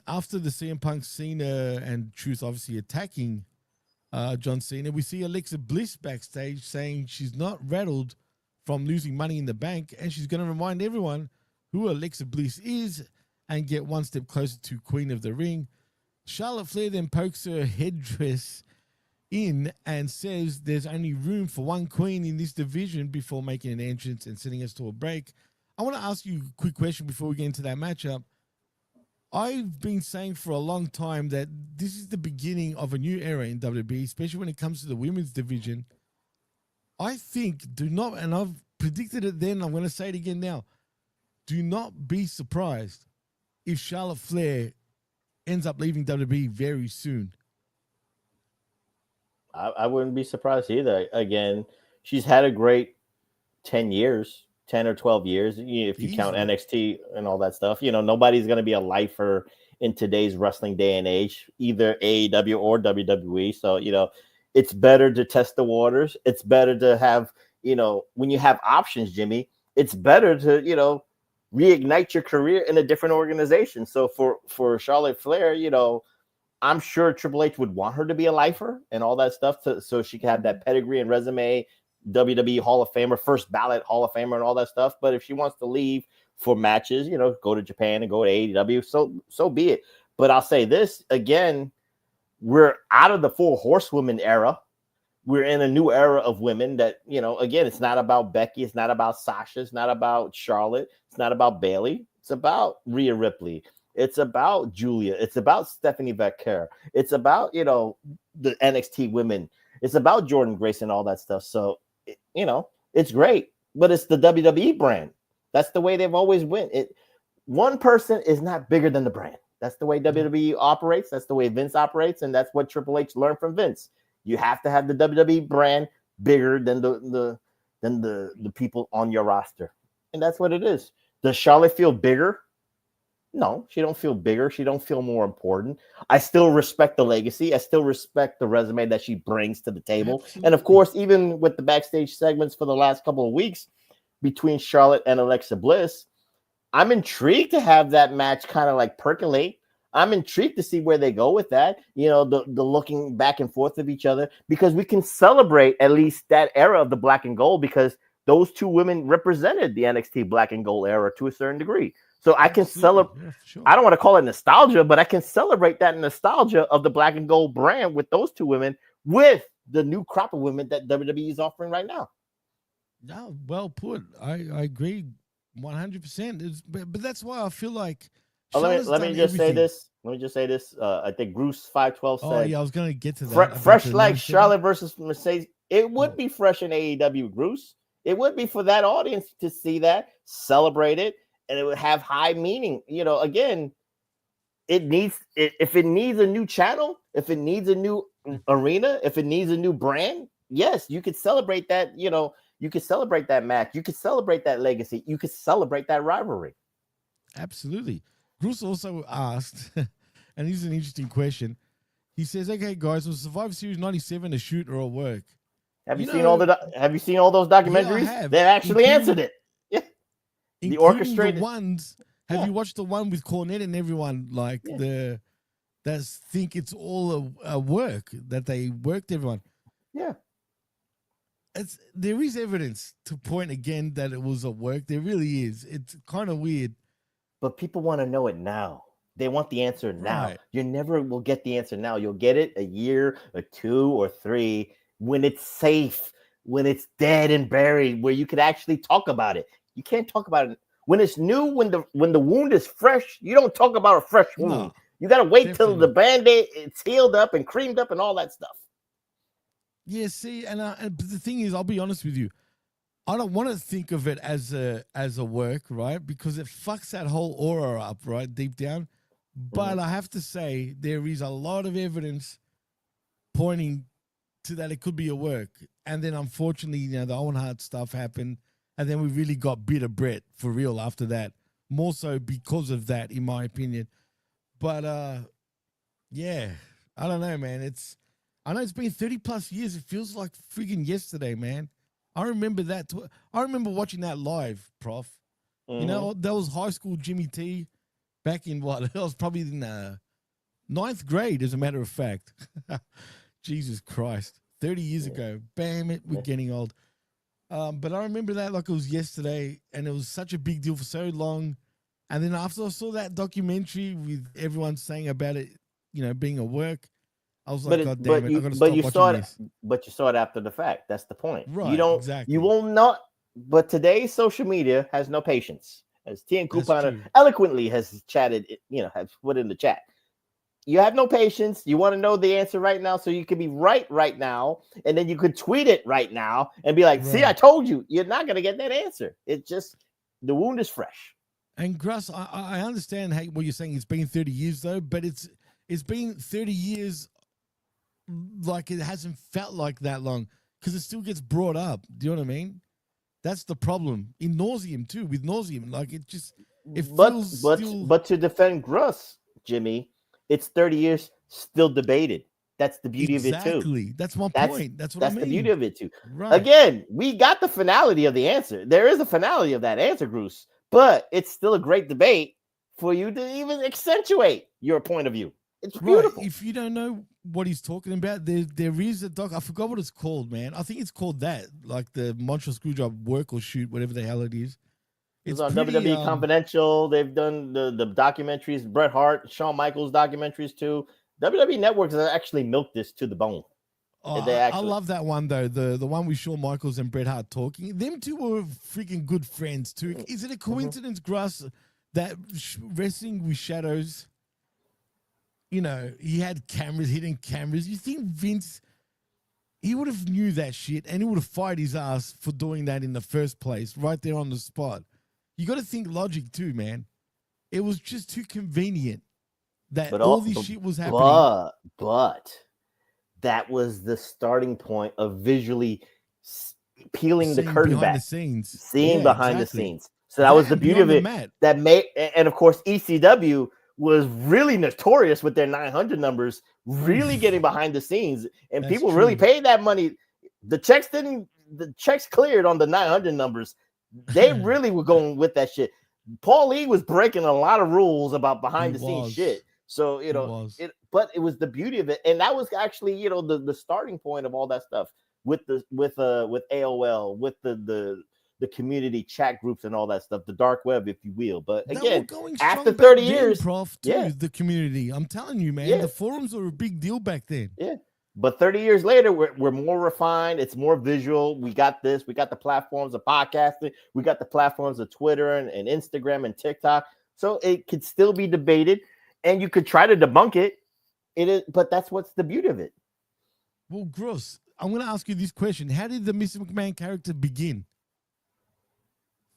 After the CM Punk, Cena, and Truth obviously attacking John Cena, we see Alexa Bliss backstage saying she's not rattled from losing Money in the Bank, and she's going to remind everyone who Alexa Bliss is and get one step closer to Queen of the Ring. Charlotte Flair then pokes her headdress in and says there's only room for one queen in this division before making an entrance and sending us to a break. I want to ask you a quick question before we get into that matchup. I've been saying for a long time that this is the beginning of a new era in WWE, especially when it comes to the women's division. I think, and I've predicted it then, I'm going to say it again now, do not be surprised if Charlotte Flair ends up leaving WWE very soon. I wouldn't be surprised either. Again, she's had a great 10 years, 10 or 12 years, if you count Easily. NXT and all that stuff. Nobody's going to be a lifer in today's wrestling day and age, either AEW or WWE. So, it's better to test the waters. It's better to have, when you have options, Jimmy, it's better to, reignite your career in a different organization. So for Charlotte Flair, I'm sure Triple H would want her to be a lifer and all that stuff so she can have that pedigree and resume, WWE Hall of Famer, first ballot Hall of Famer and all that stuff. But if she wants to leave for matches, go to Japan and go to AEW, so be it. But I'll say this again, we're out of the 4 horsewomen era. We're in a new era of women that, again, it's not about Becky. It's not about Sasha. It's not about Charlotte. It's not about Bayley. It's about Rhea Ripley. It's about Julia. It's about Stephanie Becker. It's about, the NXT women. It's about Jordan Grace and all that stuff. So, it's great, but it's the WWE brand. That's the way they've always went. One person is not bigger than the brand. That's the way WWE operates. That's the way Vince operates. And that's what Triple H learned from Vince. You have to have the WWE brand bigger than the people on your roster. And that's what it is. Does Charlotte feel bigger? No, she don't feel bigger. She don't feel more important. I still respect the legacy. I still respect the resume that she brings to the table. Absolutely. And of course, even with the backstage segments for the last couple of weeks between Charlotte and Alexa Bliss, I'm intrigued to have that match kind of like percolate. I'm intrigued to see where they go with that, the looking back and forth of each other, because we can celebrate at least that era of the black and gold, because those two women represented the NXT black and gold era to a certain degree. So I can celebrate. Yeah, for sure. I don't want to call it nostalgia, but I can celebrate that nostalgia of the black and gold brand with those two women, with the new crop of women that WWE is offering right now. No, well put. I agree 100%. But that's why I feel like Let me just say this. I think Bruce 512 said, oh, yeah, I was going to get to that. fresh like Charlotte versus Mercedes. It would be fresh in AEW, Bruce. It would be for that audience to see that, celebrate it, and it would have high meaning. Again, if it needs a new channel, if it needs a new arena, if it needs a new brand, yes, you could celebrate that. You could celebrate that match. You could celebrate that legacy. You could celebrate that rivalry. Absolutely. Bruce also asked, and this is an interesting question. He says, "Okay, guys, was Survivor Series '97 a shoot or a work?" Have you seen all those documentaries? Yeah, I have. They actually answered it. Yeah, the orchestrated ones. Have you watched the one with Cornette and everyone? Like that think it's all a work, that they worked everyone. Yeah, there is evidence to point again that it was a work. There really is. It's kind of weird. but people want to know it now. They want the answer now. Right. You never will get the answer now. You'll get it a year or 2 or 3 when it's safe, when it's dead and buried, where you could actually talk about it. You can't talk about it when it's new, when the wound is fresh. You don't talk about a fresh wound. No, you got to wait till definitely. the Band-Aid it's healed up and creamed up and all that stuff. Yeah, see, but the thing is, I'll be honest with you. I don't want to think of it as a work, right? Because it fucks that whole aura up, right, deep down. But I have to say, there is a lot of evidence pointing to that it could be a work. And then, unfortunately, the Owen Hart stuff happened. And then we really got bitter Brett for real after that. More so because of that, in my opinion. But, yeah, I don't know, man. I know it's been 30 plus years. It feels like friggin' yesterday, man. I remember that. I remember watching that live, Prof. That was high school Jimmy T back in what? That was probably in 9th grade, as a matter of fact. Jesus Christ. 30 years ago. Bam, we're getting old. But I remember that like it was yesterday, and it was such a big deal for so long. And then after I saw that documentary with everyone saying about it, being a work, I was like, God damn it, I gotta stop watching this. But you saw it after the fact. That's the point. Right, exactly. You will not. But today's social media has no patience, as Tian That's Kupana true. eloquently has chatted. Has put in the chat. You have no patience. You want to know the answer right now, so you can be right now, and then you could tweet it right now and be like, "See, Right. I told you." You're not gonna get that answer. It's just the wound is fresh. And Gruss, I understand what you're saying. It's been 30 years though, but it's been 30 years like it hasn't felt like that long because it still gets brought up. Do you know what I mean? That's the problem. In nauseum too, with nauseum, like it feels still. But to defend Gruss, Jimmy, it's 30 years still debated. That's the beauty of it too. Exactly. That's my point. That's what I mean. That's the beauty of it too. Right. Again, we got the finality of the answer. There is a finality of that answer, Bruce, but it's still a great debate for you to even accentuate your point of view. It's beautiful. Right. If you don't know what he's talking about, there is a doc. I forgot what it's called, man. I think it's called that, like the Montreal Screwjob Work or Shoot, whatever the hell it is. It's on WWE Confidential. They've done the documentaries, Bret Hart, Shawn Michaels documentaries too. WWE Network has actually milked this to the bone. Oh, I love that one though. The one with Shawn Michaels and Bret Hart talking. Them two were freaking good friends too. Is it a coincidence, Gruss, that wrestling with shadows? You know, he had hidden cameras. You think Vince, he would have knew that shit and he would have fired his ass for doing that in the first place, right there on the spot. You got to think logic too, man. It was just too convenient that all this shit was happening. But that was the starting point of visually peeling the curtain back, seeing behind the scenes. So that was the beauty of it. That made, and of course, ECW was really notorious with their 900 numbers, really getting behind the scenes, and people really paid that money. The checks cleared on the 900 numbers. They really were going with that shit. Paul Lee was breaking a lot of rules about behind the scenes shit. So, you know, but it was the beauty of it. And that was actually, you know, the starting point of all that stuff with AOL, with the community chat groups and all that stuff, the dark web, if you will. But again, after 30 years, the community, I'm telling you, man, the forums were a big deal back then. Yeah. But 30 years later, we're more refined. It's more visual. We got this. We got the platforms of podcasting. We got the platforms of Twitter and Instagram and TikTok. So it could still be debated, and you could try to debunk it. It is, but that's what's the beauty of it. Well, Gross, I'm going to ask you this question. How did the Mr. McMahon character begin?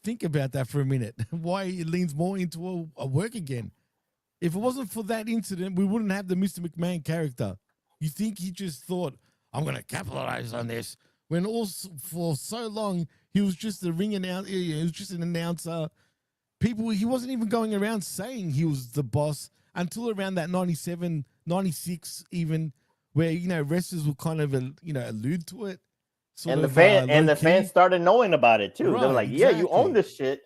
Think about that for a minute. Why it leans more into a work again. If it wasn't for that incident, we wouldn't have the Mr. McMahon character. You think he just thought, I'm going to capitalize on this, when also for so long he was just a ring announcer, he was just an announcer. He wasn't even going around saying he was the boss until around that 97, 96 even, where, you know, wrestlers would kind of, you know, allude to it. And the fans started knowing about it too. Right, they were like, yeah, you own this shit.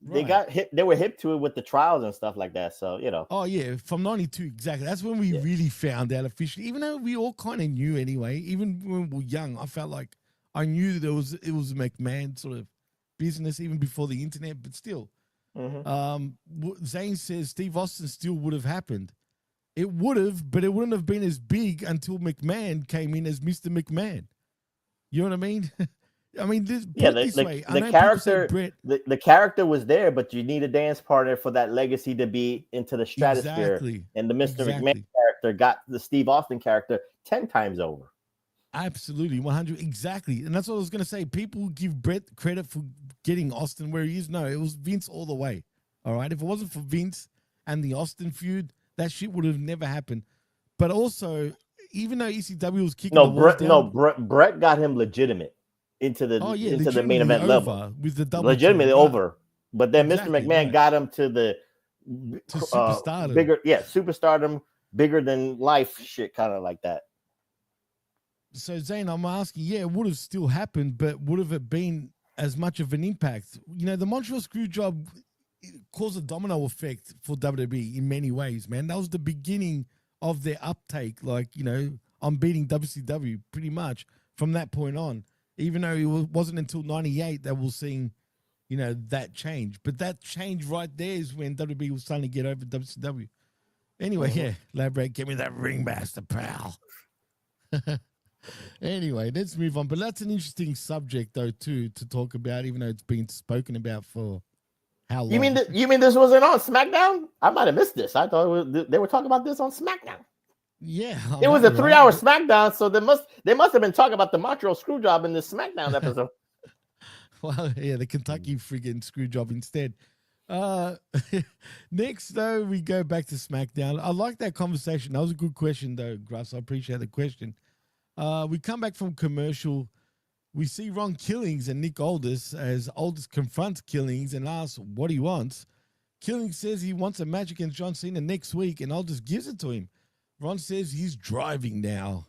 They got hip. They were hip to it with the trials and stuff like that. So, you know. Oh yeah, from 92 exactly. That's when we really found out officially. Even though we all kind of knew anyway. Even when we were young, I felt like I knew that it was a McMahon sort of business even before the internet. But still, Zane says Steve Austin still would have happened. It would have, but it wouldn't have been as big until McMahon came in as Mr. McMahon. You know what I mean? I mean, the character was there, but you need a dance partner for that legacy to be into the stratosphere. Exactly. And the Mr. McMahon character got the Steve Austin character 10 times over. Absolutely, 100 exactly. And that's what I was going to say. People give Brett credit for getting Austin where he is. No, it was Vince all the way. All right, if it wasn't for Vince and the Austin feud, that shit would have never happened. But also, even though ECW was kicking Brett got him legitimate into the main event level with the double legitimately over. But then Mr. McMahon got him to superstardom. Superstardom, bigger than life shit, kind of like that. So Zane, I'm asking, it would have still happened, but would have it been as much of an impact? You know, the Montreal Screwjob caused a domino effect for WWE in many ways, man. That was the beginning of their uptake. Like, you know, I'm beating WCW pretty much from that point on. Even though it wasn't until 98 that we're seeing, you know, that change. But that change right there is when WWE was starting to get over WCW. Anyway, Labrate, give me that ringmaster, pal. Anyway, let's move on. But that's an interesting subject, though, too, to talk about, even though it's been spoken about for how long. You mean this wasn't on SmackDown? I might have missed this. I thought they were talking about this on SmackDown. Yeah, it was a 3-hour SmackDown, so they must have been talking about the Montreal Screwjob in this SmackDown episode. Well, yeah, the Kentucky friggin' Screwjob instead. Uh, next, though, we go back to SmackDown. I like that conversation. That was a good question, though, Gruss. I appreciate the question. We come back from commercial. We see Ron Killings and Nick Aldis as Aldis confronts Killings and asks what he wants. Killings says he wants a match against John Cena next week, and Aldis gives it to him. Ron says he's driving now.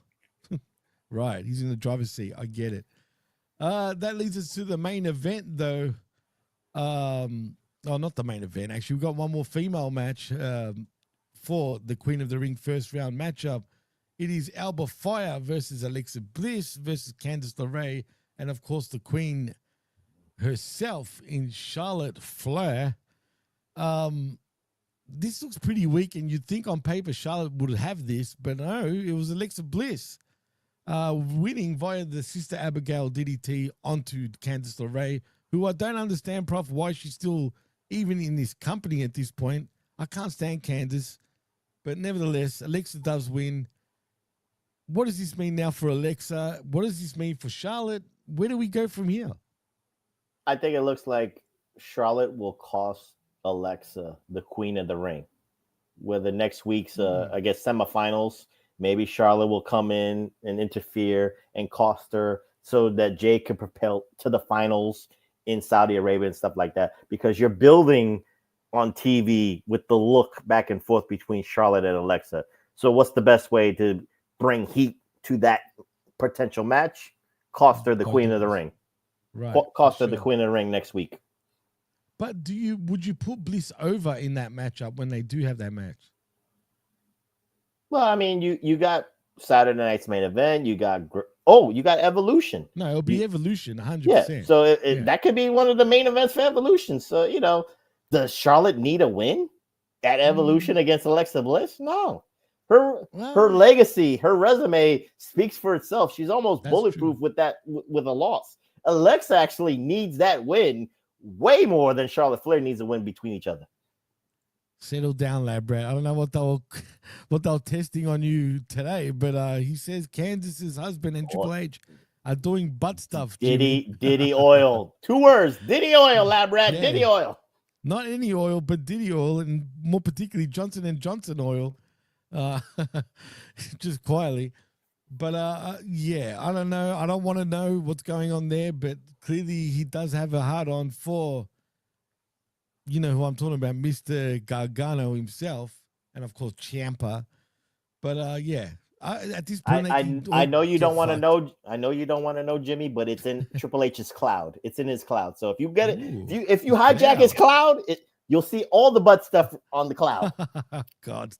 Right, he's in the driver's seat. I get it. That leads us to the main event, though. Not the main event. Actually, we've got one more female match for the Queen of the Ring first round matchup. It is Alba Fire versus Alexa Bliss versus Candice LeRae, and of course the Queen herself in Charlotte Flair. This looks pretty weak, and you'd think on paper Charlotte would have this, but no, it was Alexa Bliss winning via the Sister Abigail DDT onto Candice LeRae, who I don't understand, Prof, why she's still even in this company at this point. I can't stand Candice, but nevertheless, Alexa does win. What does this mean now for Alexa? What does this mean for Charlotte? Where do we go from here? I think it looks like Charlotte will cost Alexa the Queen of the Ring. Where the next week's, I guess, semifinals, maybe Charlotte will come in and interfere and cost her so that Jade can propel to the finals in Saudi Arabia and stuff like that. Because you're building on TV with the look back and forth between Charlotte and Alexa. So what's the best way to bring heat to that potential match? Cost her the Queen of the Ring. Right. Cost her the Queen of the Ring next week. But would you put Bliss over in that matchup when they do have that match? Well, I mean, you got Saturday night's main event. You got Evolution. No, it'll be Evolution, 100%. Yeah, so that could be one of the main events for Evolution. So, does Charlotte need a win at Evolution against Alexa Bliss? No. Her legacy, her resume speaks for itself. She's almost bulletproof with a loss. Alexa actually needs that win way more than Charlotte Flair needs a win between each other. Settle down, lad, Brad. I don't know what they were testing on you today, but he says Candice's husband and Triple H are doing butt stuff. Diddy oil. 2 words. Diddy oil, lad, Brad. Yeah. Diddy oil. Not any oil, but Diddy oil, and more particularly Johnson & Johnson oil. Just quietly. But yeah, I don't know. I don't want to know what's going on there, but clearly he does have a hard on for, you know who I'm talking about, Mr. Gargano himself, and of course Ciampa. But yeah, at this point, I know you don't want to know. I know you don't want to know, Jimmy, but it's in Triple H's cloud. It's in his cloud. So if you get it, if you hijack his cloud, you'll see all the butt stuff on the cloud. God.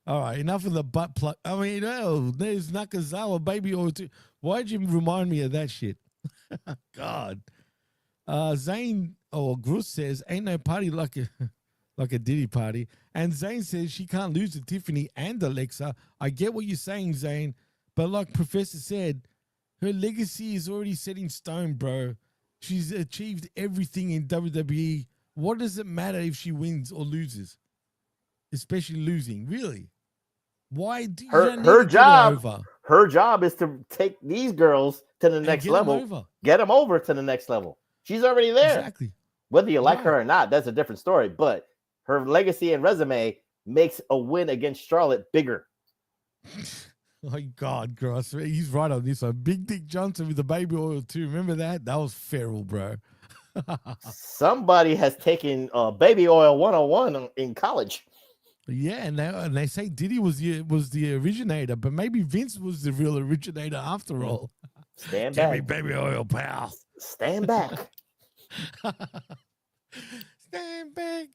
All right, enough of the butt plug. I mean, there's Nakazawa baby oil too. Why'd you remind me of that shit? God. Zane Gruss says, ain't no party like a Diddy party. And Zane says she can't lose to Tiffany and Alexa. I get what you're saying, Zane, but like Professor said, her legacy is already set in stone, bro. She's achieved everything in WWE. What does it matter if she wins or loses? Especially losing, really? Why do her job? Her job is to take these girls to the next level, get them over to the next level. She's already there. Exactly. Whether you like her or not, that's a different story. But her legacy and resume makes a win against Charlotte bigger. Oh God, Gross, he's right on this one. Big Dick Johnson with the baby oil too. Remember that? That was feral, bro. Somebody has taken baby oil 101 in college. Yeah, and they say Diddy was the originator, but maybe Vince was the real originator after all. Stand back. Give me baby oil, pal. Stand back. Stand back.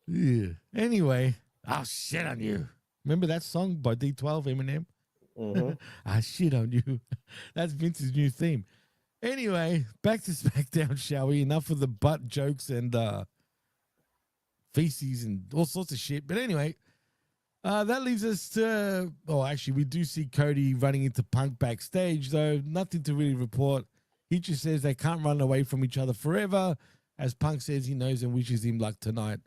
Yeah. Anyway, I'll shit on you. Remember that song by D12 Eminem? Mm-hmm. I shit on you. That's Vince's new theme. Anyway, back to SmackDown, shall we? Enough of the butt jokes and feces and all sorts of shit. But anyway, that leaves us to... Oh, actually, we do see Cody running into Punk backstage, though. Nothing to really report. He just says they can't run away from each other forever. As Punk says he knows and wishes him luck tonight.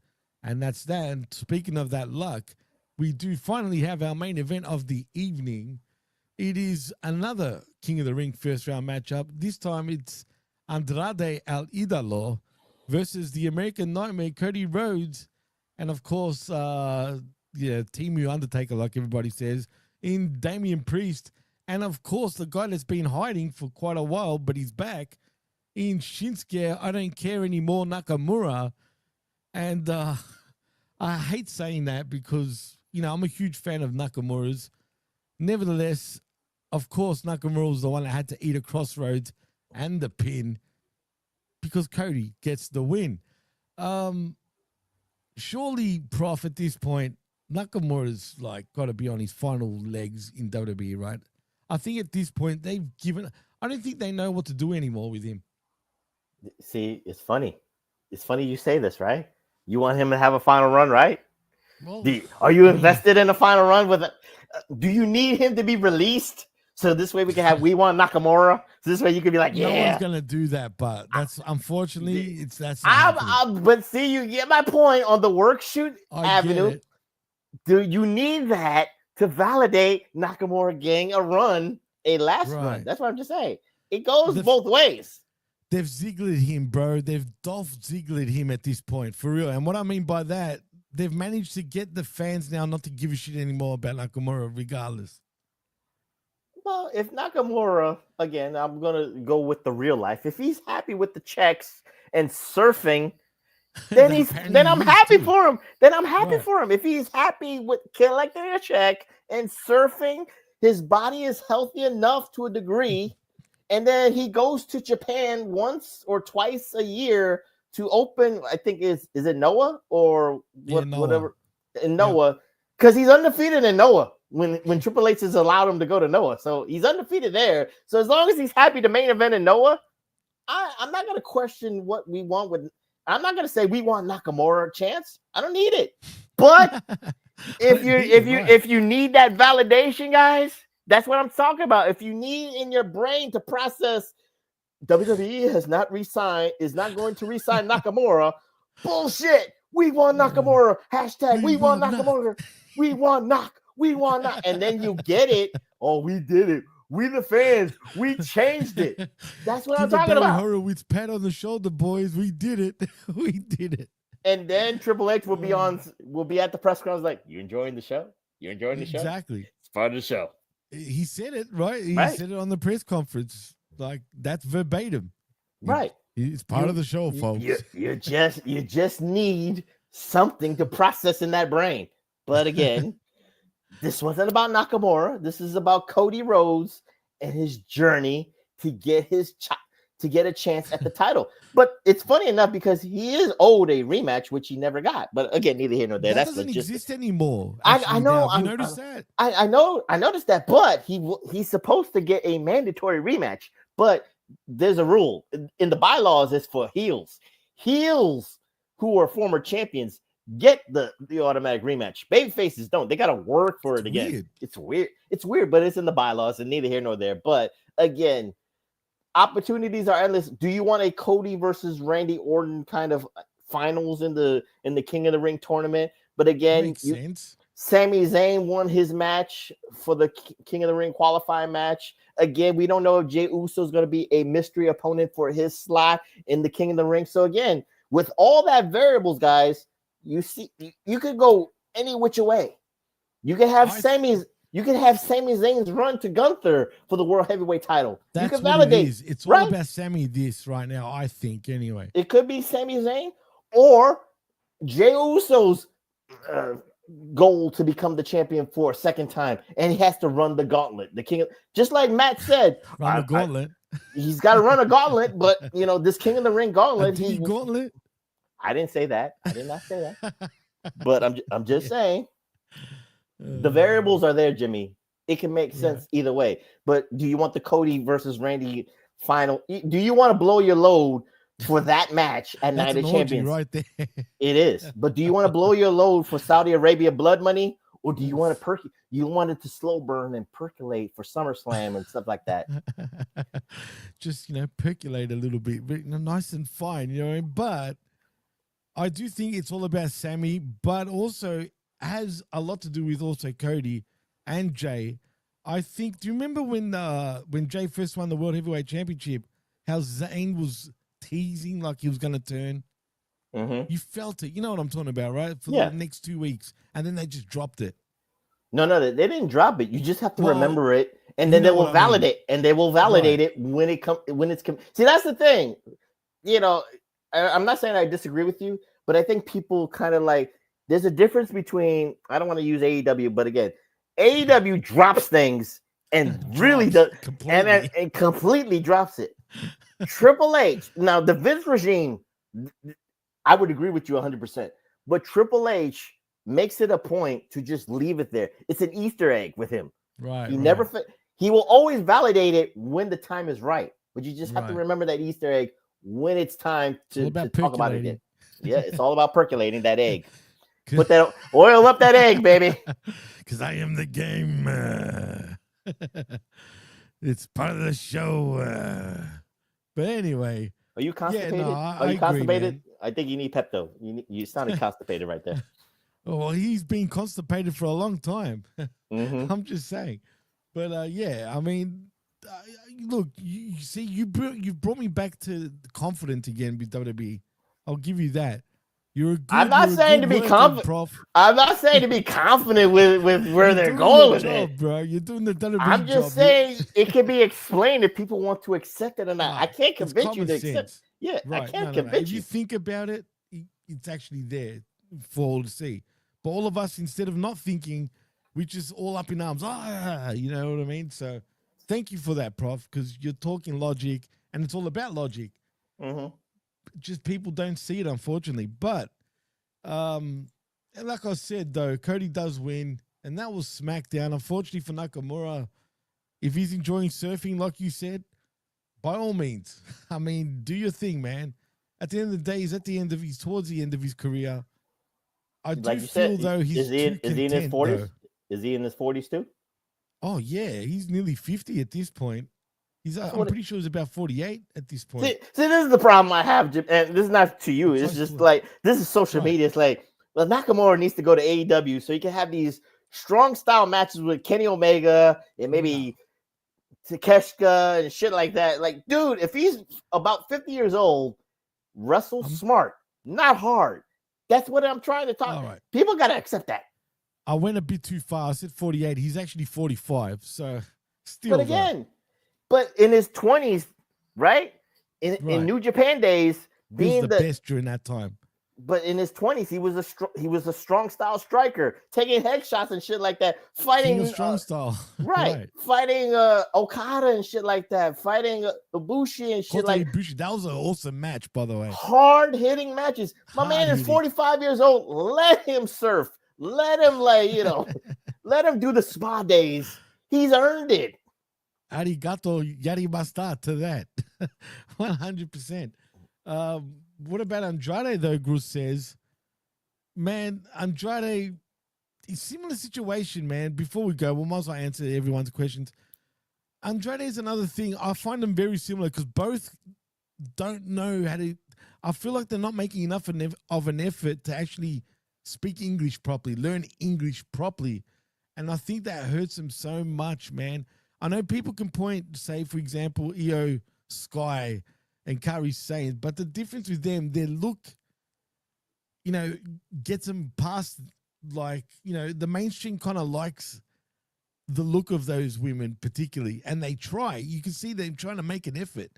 And that's that. And speaking of that luck, we do finally have our main event of the evening. It is another King of the Ring first round matchup. This time it's Andrade El Idolo versus the American Nightmare, Cody Rhodes, and of course, Team Undertaker, like everybody says, in Damian Priest, and of course, the guy that's been hiding for quite a while, but he's back in Shinsuke. I don't care anymore, Nakamura, and I hate saying that because I'm a huge fan of Nakamura's. Nevertheless, of course, Nakamura was the one that had to eat a crossroads and the pin because Cody gets the win. Surely, Prof, at this point, Nakamura's got to be on his final legs in WWE, right? I think at this point I don't think they know what to do anymore with him. See, it's funny. It's funny you say this, right? You want him to have a final run, right? Well, are you invested in a final run with it? Do you need him to be released? So this way we want Nakamura. So this way you could be like, no one's gonna do that, but that's unfortunately that's. But see, you get my point on the work shoot avenue. Do you need that to validate Nakamura getting a last run? That's what I'm just saying. It goes both ways. They've Zigglered him, bro. They've Dolph Zigglered him at this point, for real. And what I mean by that, they've managed to get the fans now not to give a shit anymore about Nakamura, regardless. Well, if Nakamura, again, I'm going to go with the real life. If he's happy with the checks and surfing, then I'm happy for him. Then I'm happy for him. If he's happy with collecting a check and surfing, his body is healthy enough to a degree, and then he goes to Japan once or twice a year to open, I think is it Noah or whatever in Noah, because he's undefeated in Noah when Triple H has allowed him to go to Noah. So he's undefeated there. So as long as he's happy to main event in Noah, I'm not going to question what we want with. I'm not going to say we want Nakamura chance. I don't need it. But if you need that validation, guys, that's what I'm talking about. If you need in your brain to process WWE is not going to re-sign Nakamura. Bullshit. We want Nakamura. Hashtag we want Nakamura. We want knock. We want knock. And then you get it. Oh, we did it. We the fans. We changed it. That's what I'm talking about. Horowitz pat on the shoulder, boys. We did it. We did it. And then Triple H will be at the press conference like, you enjoying the show? You enjoying the show? Exactly. It's part of the show. He said it, right? He said it on the press conference. Like, that's verbatim. Right. It's part of the show, folks. You just need something to process in that brain. But again, this wasn't about Nakamura. This is about Cody Rhodes and his journey to get a chance at the title. But it's funny enough because he is owed a rematch, which he never got. But again, neither here nor there. That doesn't exist anymore. I know. I noticed that. I know. I noticed that. But he's supposed to get a mandatory rematch. But there's a rule in the bylaws. It's for heels. Heels who are former champions get the automatic rematch. Baby faces don't. They got to work for it again. Weird. It's weird. It's weird, but it's in the bylaws, and neither here nor there. But again, opportunities are endless. Do you want a Cody versus Randy Orton kind of finals in the King of the Ring tournament? But again, Sami Zayn won his match for the King of the Ring qualifying match. Again, we don't know if Jey Uso is going to be a mystery opponent for his slot in the King of the Ring. So again, with all that variables, guys, you could go any which way. You can have Sami Zayn's run to Gunther for the World Heavyweight title. That's you can what validate. It is. It's all about Sami this right now, I think, anyway. It could be Sami Zayn or Jey Uso's goal to become the champion for a second time, and he has to run the gauntlet. Just like Matt said, run the gauntlet. He's got to run a gauntlet, but this King of the Ring gauntlet. Gauntlet. I didn't say that. I did not say that. But I'm just saying the variables are there, Jimmy. It can make sense either way. But do you want the Cody versus Randy final? Do you want to blow your load for that match at Night of Champions? Right there. It is. But do you want to blow your load for Saudi Arabia blood money? Or do you want to you want it to slow burn and percolate for SummerSlam and stuff like that? Just percolate a little bit, nice and fine, But I do think it's all about Sami, but also has a lot to do with also Cody and Jay. I think. Do you remember when Jay first won the World Heavyweight Championship? How Zayn was teasing like he was going to turn. Mm-hmm. You felt it. You know what I'm talking about, right? For Yeah. the next 2 weeks, and then they just dropped it. No, they didn't drop it. You just have to Well, remember it, and you then they know will what I mean. validate, and they will validate Right. it when it comes. See, that's the thing. You know, I'm not saying I disagree with you, but I think people kind of like. There's a difference between. I don't want to use AEW, but again, AEW drops things and really does, completely. and completely drops it. Triple H. Now the Vince regime, I would agree with you 100%. But Triple H makes it a point to just leave it there. It's an Easter egg with him. Right. He right. never. He will always validate it when the time is right. But you just have to Right. remember that Easter egg when it's time to talk about it again. percolating. Yeah, it's all about percolating that egg. Put that oil up that egg, baby. Because I am the game. It's part of the show. But anyway, Are you constipated? no, Are you I constipated? agree, man. I think you need Pepto. You sounded constipated right there. Oh, well, he's been constipated for a long time. Mm-hmm. I'm just saying. But yeah, I mean, look, you see, you brought me back to confidence again with WWE. I'll give you that. You're a good. I'm not saying to be confident, Prof. I'm not saying to be confident with where You're they're doing going the with job, it, bro. You're doing the WWE I'm just job. saying it can be explained if people want to accept it or not. Nah, I can't it's convince you to common accept. sense. Yeah, Right. I can't No. convince If you think about it, it's actually there for all to see. But all of us, instead of not thinking, we just all up in arms. You know what I mean? So thank you for that, Prof, because you're talking logic, and it's all about logic. Mm-hmm. Just people don't see it, unfortunately. But and like I said, though, Cody does win, and that was SmackDown. Unfortunately for Nakamura, if he's enjoying surfing, like you said, by all means, I mean, do your thing, man. At the end of the day, he's towards the end of his career. I do Like you feel said, though is he in his 40s? Is he in his 40s too? Oh yeah, he's nearly 50 at this point. I'm pretty sure he's about 48 at this point. See, this is the problem I have, and this is not to you. It's just like this is social media. It's like, well, Nakamura needs to go to AEW so he can have these strong style matches with Kenny Omega and maybe Takeshita and shit like that. Like, dude, if he's about 50 years old, wrestle smart, not hard. That's what I'm trying to talk. All right. People gotta accept that. I went a bit too far. I said 48. He's actually 45. So still. But again, but in his 20s, right? In New Japan days, being the best during that time. But in his 20s, he was a strong style striker, taking headshots and shit like that, fighting strong style, right? Fighting Okada and shit like that, fighting Ibushi and shit like Ibushi. That was an awesome match, by the way. Hard hitting matches. My man is 45 years old. Let him surf. Let him let him do the spa days. He's earned it. Arigato yarimashita to that. 100%. What about Andrade, though? Gruz says, man, Andrade, similar situation, man. Before we go, we might as well answer everyone's questions. Andrade is another thing. I find them very similar because both don't know how to. I feel like they're not making enough of an effort to actually speak English properly, learn English properly. And I think that hurts them so much, man. I know people can point, say, for example, Io Sky and Kairi Sane, but the difference with them, their look, gets them past, the mainstream kind of likes the look of those women particularly, and they try. You can see them trying to make an effort.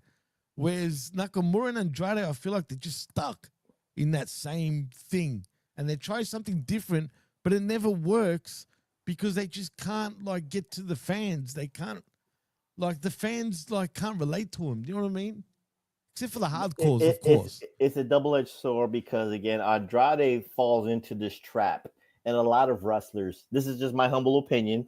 Whereas Nakamura and Andrade, I feel like they're just stuck in that same thing, and they try something different, but it never works because they just can't get to the fans. They can't, the fans can't relate to them. Do you know what I mean? Except for the hardcores, of course. It's a double-edged sword because, again, Andrade falls into this trap. And a lot of wrestlers, this is just my humble opinion,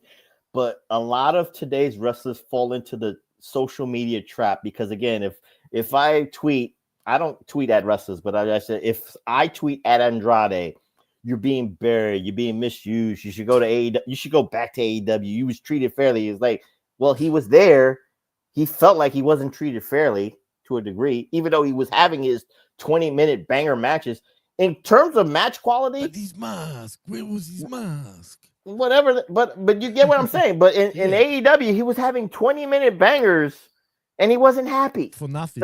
but a lot of today's wrestlers fall into the social media trap because, again, if I tweet, I don't tweet at wrestlers, but I said if I tweet at Andrade, you're being buried, you're being misused, you should go to AEW, you should go back to AEW, you was treated fairly. It's like, well, he was there. He felt like he wasn't treated fairly to a degree, even though he was having his 20-minute banger matches. In terms of match quality, but his mask, where was his mask? Whatever, but you get what I'm saying. But in AEW, he was having 20-minute bangers, and he wasn't happy for nothing.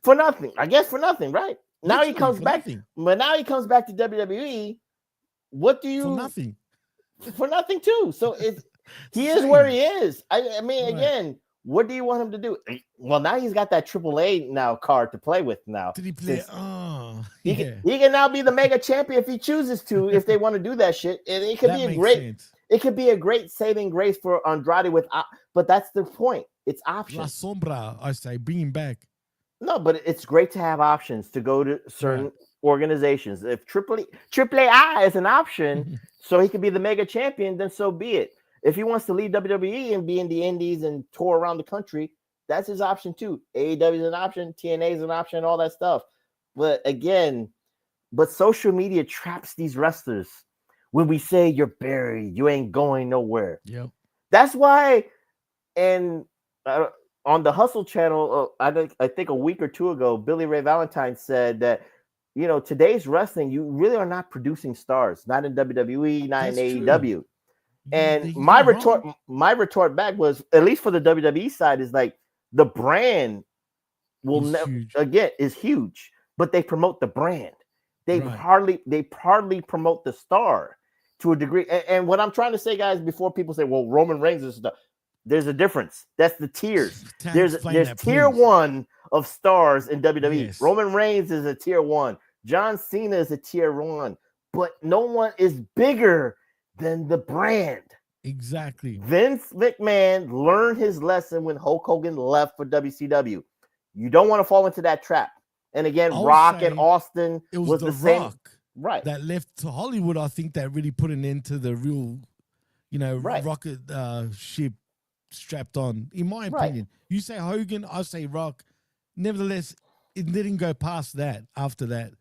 For nothing, I guess, for nothing, right? Now he Literally, comes for back, nothing. but now he comes back to WWE. What do you For nothing. for nothing too? So he is Same. where he is. I mean, Right. again, what do you want him to do? Well, now he's got that AAA now card to play with now. Did he play? Since Oh, he yeah. he can now be the mega champion if he chooses to, if they want to do that shit. And it could That be a makes great sense. it could be a great saving grace for Andrade but that's the point. It's La options. Sombra, I say, bring him back. No, but it's great to have options to go to certain organizations. If AAA is an option, so he could be the mega champion, then so be it. If he wants to leave WWE and be in the indies and tour around the country, that's his option too. AEW is an option, TNA is an option, all that stuff. But again, social media traps these wrestlers. When we say you're buried, you ain't going nowhere. Yep. That's why, and on the Hustle channel, I think a week or two ago, Billy Ray Valentine said that, you know, today's wrestling, you really are not producing stars, not in WWE, not That's in true. AEW. And He's my not wrong. retort back was, at least for the WWE side, is like the brand will It's never huge. again is huge, but they promote the brand. They Right. hardly promote the star to a degree. And what I'm trying to say, guys, before people say, well, Roman Reigns is stuff, there's a difference. That's the tiers. There's that, tier please. 1 of stars in WWE. Yes. Roman Reigns is a tier 1. John Cena is a tier 1, but no one is bigger than the brand. Exactly. Vince McMahon learned his lesson when Hulk Hogan left for WCW. You don't want to fall into that trap. And again, I'll Rock say and Austin It was the The same. Rock Right. that left to Hollywood. I think that really put an end to the real, Right. rocket ship strapped on. In my Right. opinion, you say Hogan, I say Rock. Nevertheless, it didn't go past that. After that,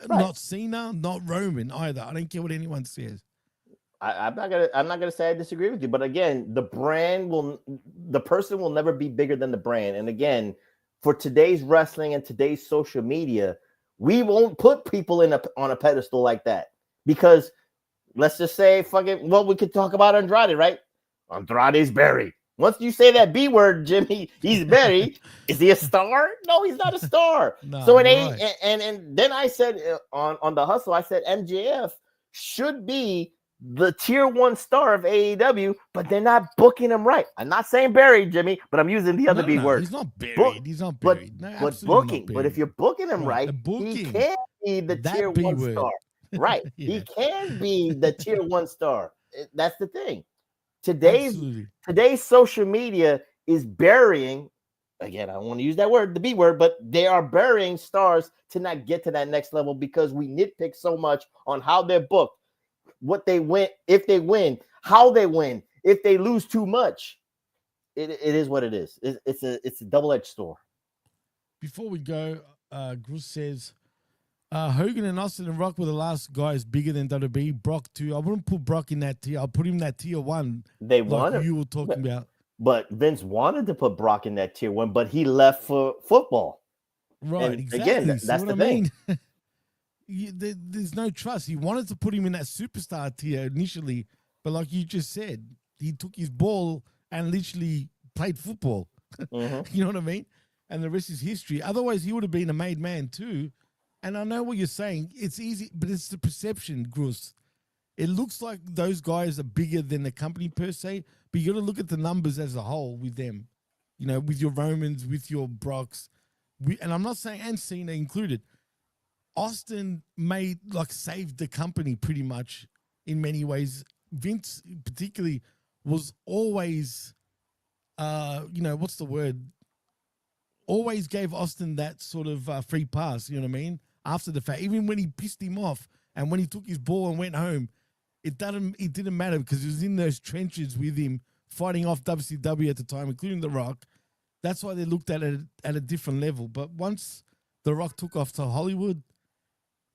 Right. not Cena, not Roman either. I don't care what anyone says. I'm not gonna say I disagree with you, but again, the person will never be bigger than the brand. And again, for today's wrestling and today's social media, we won't put people on a pedestal like that, because let's just say we could talk about Andrade, right? Andrade's buried. Once you say that B word, Jimmy, he's buried. Is he a star? No, he's not a star. No, So right. and then I said on the Hustle, I said MJF should be the tier 1 star of AEW, but they're not booking him right. I'm not saying buried, Jimmy, but I'm using the other B word. He's not buried. Book- He's not But buried. No, but absolutely not booking, but buried. if you're booking him Right, right, the he booking. can be the That tier B 1 word. star. Right. Yeah. He can be the tier 1 star. That's the thing. Today's Absolutely. social media is burying, again, I don't want to use that word, the B word, but they are burying stars to not get to that next level because we nitpick so much on how they're booked, what they win, if they win, how they win, if they lose too much. It is what it is. It's a double-edged sword. Before we go, Bruce says Hogan and Austin and Rock were the last guys bigger than WWE. Brock too. I wouldn't put Brock in that tier. I'll put him in that tier 1. They Like wanted, you were talking about. but Vince wanted to put Brock in that tier 1, but he left for football. Right, And exactly. again, See that's what the I thing. mean? There's no trust. He wanted to put him in that superstar tier initially, but like you just said, he took his ball and literally played football. Mhm. You know what I mean? And the rest is history. Otherwise, he would have been a made man too. And I know what you're saying. It's easy, but it's the perception, Gruss. It looks like those guys are bigger than the company per se, but you got to look at the numbers as a whole with them. You know, with your Romans, with your Brocks, and I'm not saying and Cena included. Austin saved the company pretty much in many ways. Vince particularly was always, what's the word? Always gave Austin that sort of free pass, you know what I mean? After the fact, even when he pissed him off and when he took his ball and went home, it didn't matter because he was in those trenches with him fighting off WCW at the time, including The Rock. That's why they looked at it at a different level. But once The Rock took off to Hollywood,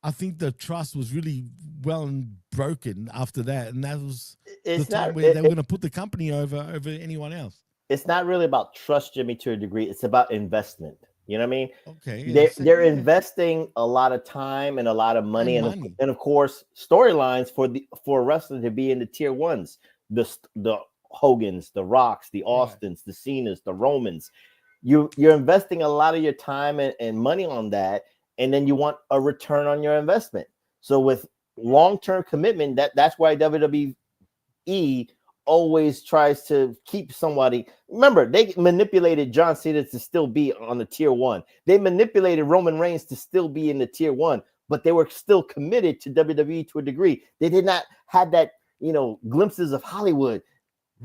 I think the trust was really well and broken after that. And that was the time where they were going to put the company over anyone else. It's not really about trust, Jimmy, to a degree. It's about investment. You know what I mean? Okay. Yeah, they're investing a lot of time and a lot of money, and of course storylines for a wrestler to be in the tier 1s, the Hogans, the Rocks, the Austins, the Cenas, the Romans. You're investing a lot of your time and money on that, and then you want a return on your investment. So with long-term commitment, that's why WWE always tries to keep somebody. Remember, they manipulated John Cena to still be on the tier 1. They manipulated Roman Reigns to still be in the tier 1, but they were still committed to WWE to a degree. They did not have that, glimpses of Hollywood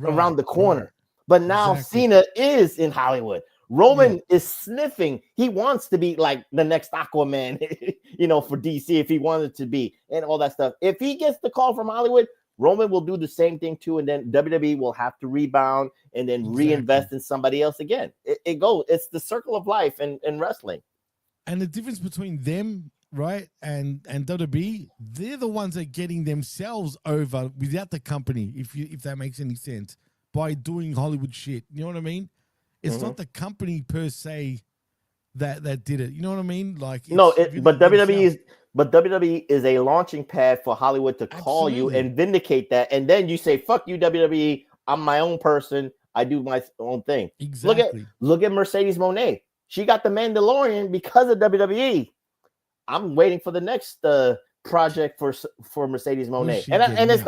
around the corner. Right. But now Cena is in Hollywood. Roman is sniffing. He wants to be like the next Aquaman, for DC if he wanted to be, and all that stuff. If he gets the call from Hollywood, Roman will do the same thing too, and then WWE will have to rebound and then reinvest in somebody else again. It goes. It's the circle of life in wrestling. And the difference between them, right, and WWE, they're the ones that are getting themselves over without the company, if that makes any sense, by doing Hollywood shit. You know what I mean? It's not the company per se that did it. You know what I mean? Like but WWE is a launching pad for Hollywood to call you and vindicate that, and then you say, "Fuck you, WWE. I'm my own person. I do my own thing." Exactly. Look at Mercedes Moné. She got the Mandalorian because of WWE. I'm waiting for the next project for Mercedes Moné, and it's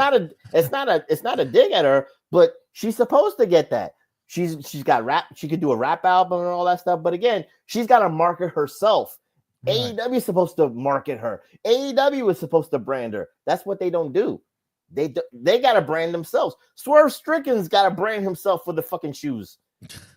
not a dig at her, but she's supposed to get that. She's got rap. She could do a rap album and all that stuff. But again, she's got to market herself. Right. AEW is supposed to market her. AEW is supposed to brand her. That's what they don't do. They got to brand themselves. Swerve Strickland's got to brand himself for the fucking shoes.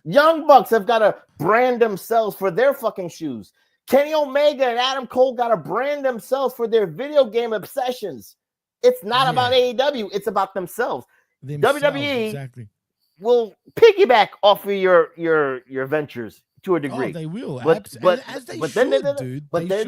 Young Bucks have got to brand themselves for their fucking shoes. Kenny Omega and Adam Cole got to brand themselves for their video game obsessions. It's not about AEW. It's about themselves. WWE will piggyback off of your ventures to a degree. Oh, they will. But then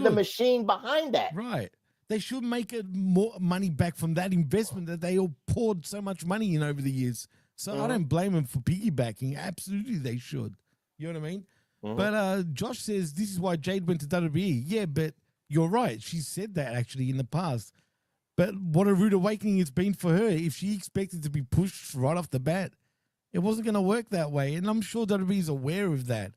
the machine behind that. Right. They should make more money back from that investment that they all poured so much money in over the years. So I don't blame them for piggybacking. Absolutely, they should. You know what I mean? But Josh says this is why Jade went to WWE. Yeah, but you're right. She said that actually in the past. But what a rude awakening it's been for her. If she expected to be pushed right off the bat, it wasn't going to work that way. And I'm sure WWE is aware of that.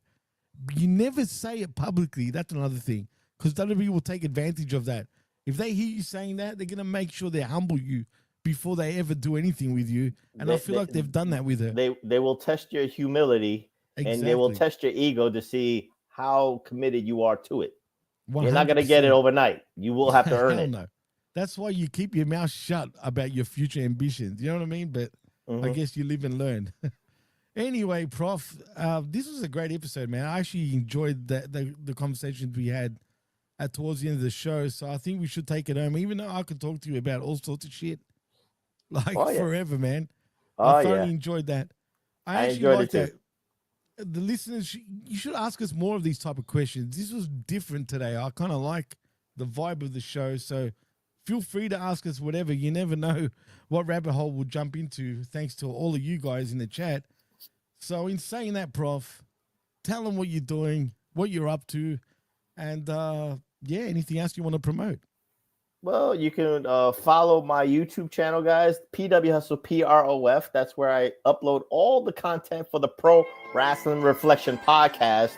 You never say it publicly. That's another thing. Because WWE will take advantage of that. If they hear you saying that, they're going to make sure they humble you before they ever do anything with you. And I feel like they've done that with her. They will test your humility and they will test your ego to see how committed you are to it. 100%. You're not going to get it overnight. You will have to earn it. No. That's why you keep your mouth shut about your future ambitions. You know what I mean? But I guess you live and learn. Anyway, Prof, this was a great episode, man. I actually enjoyed the conversations we had towards the end of the show. So I think we should take it home, even though I could talk to you about all sorts of shit forever, man. I thoroughly enjoyed that. I actually enjoyed it too. The listeners, you should ask us more of these type of questions. This was different today. I kind of like the vibe of the show. So feel free to ask us whatever. You never know what rabbit hole we'll jump into, thanks to all of you guys in the chat. So in saying that, Prof, tell them what you're doing, what you're up to, and anything else you want to promote. Well, you can follow my YouTube channel, guys, PW Hustle PROF. That's where I upload all the content for the Pro Wrestling Reflection podcast.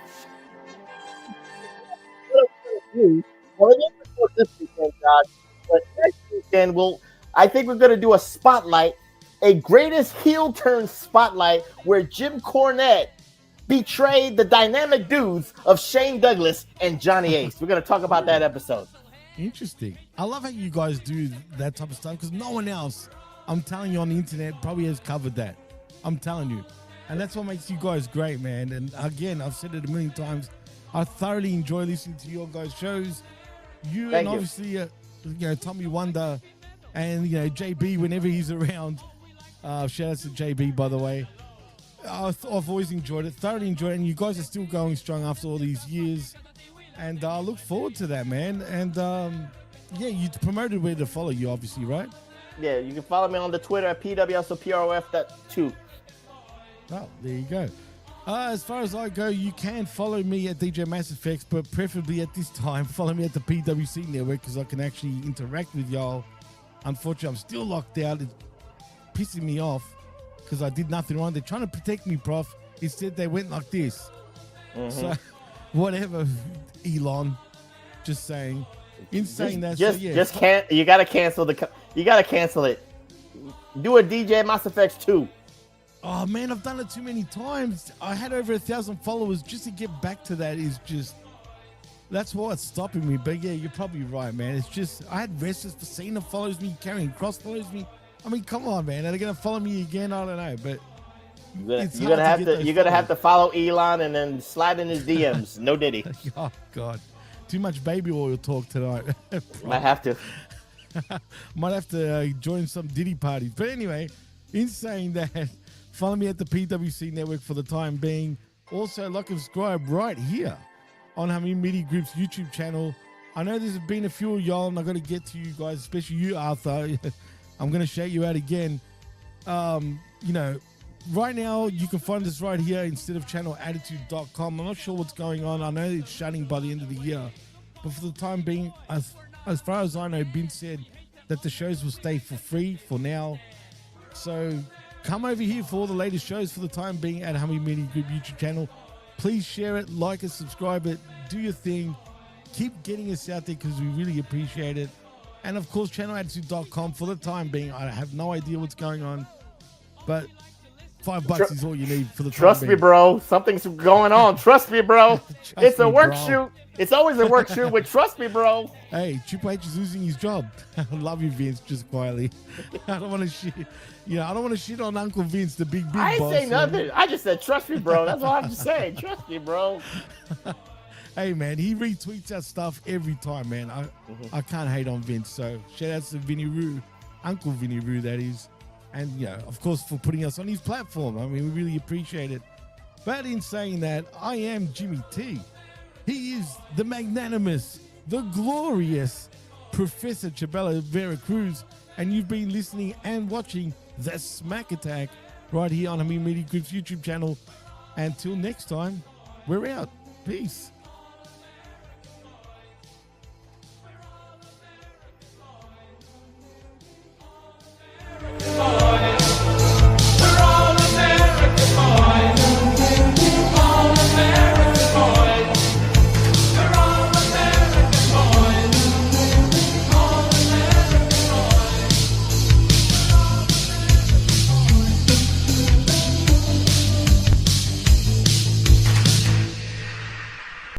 This weekend, guys, but next weekend I think we're going to do a spotlight, a greatest heel turn spotlight, where Jim Cornette betrayed the dynamic dudes of Shane Douglas and Johnny Ace. We're going to talk about that episode. Interesting. I love how you guys do that type of stuff because no one else, I'm telling you, on the internet probably has covered that. I'm telling you. And that's what makes you guys great, man. And again, I've said it a million times. I thoroughly enjoy listening to your guys' shows. Thank you. Obviously, Tommy Wonder and, JB whenever he's around. Shout out to JB, by the way. I've always enjoyed it, thoroughly enjoyed it. And you guys are still going strong after all these years. And I look forward to that, man. And you promoted where to follow you, obviously, right? Yeah, you can follow me on the Twitter at PWSOPROF2. Oh, there you go. As far as I go, you can follow me at DJ Mass Effects, but preferably at this time, follow me at the PWC Network because I can actually interact with y'all. Unfortunately, I'm still locked out. It's pissing me off because I did nothing wrong. They're trying to protect me, Prof. Instead, they went like this. So, whatever, Elon. Just saying. In saying that, just can't. You gotta cancel you gotta cancel it. Do a DJ Mass Effects 2. Oh man, I've done it too many times. I had over 1,000 followers. Just to get back to that is just. That's what's stopping me. But yeah, you're probably right, man. It's just I had wrestlers for Cena follows me, Karrion Kross follows me. I mean, come on, man. Are they gonna follow me again? I don't know, but you're gonna have to follow Elon and then slide in his DMs. No Diddy. Oh God, too much baby oil talk tonight. Might have to. Might have to join some Diddy parties. But anyway, in saying that, follow me at the PWC Network for the time being. Also, like and subscribe right here on MITB Group's YouTube channel. I know there's been a few of y'all, and I got to get to you guys, especially you, Arthur. I'm going to shout you out again. You know, right now, you can find us right here instead of channelattitude.com. I'm not sure what's going on. I know it's shutting by the end of the year. But for the time being, as far as I know, Ben said that the shows will stay for free for now. So come over here for all the latest shows for the time being at MITB Group YouTube channel. Please share it, like it, subscribe it, do your thing. Keep getting us out there because we really appreciate it. And of course, channelattitude.com for the time being. I have no idea what's going on, but $5 is all you need for the time Trust being. me, bro. Something's going on. Trust me, bro. It's a work bro. shoot. It's always a work shoot, but trust me, bro. Hey, Triple H is losing his job. I love you, Vince, just quietly. I don't want to shit. I don't want to shit on Uncle Vince, the big I ain't boss. say nothing. I just said, trust me, bro. That's all I have to say. Trust me, bro. Hey, man, he retweets our stuff every time, man. I can't hate on Vince. So shout out to Vinny Roo, Uncle Vinny Roo, that is. And, of course, for putting us on his platform. I mean, we really appreciate it. But in saying that, I am Jimmy T. He is the magnanimous, the glorious Professor Chabelo Vera Cruz. And you've been listening and watching The Smack Attack right here on MITB Group's YouTube channel. Until next time, we're out. Peace.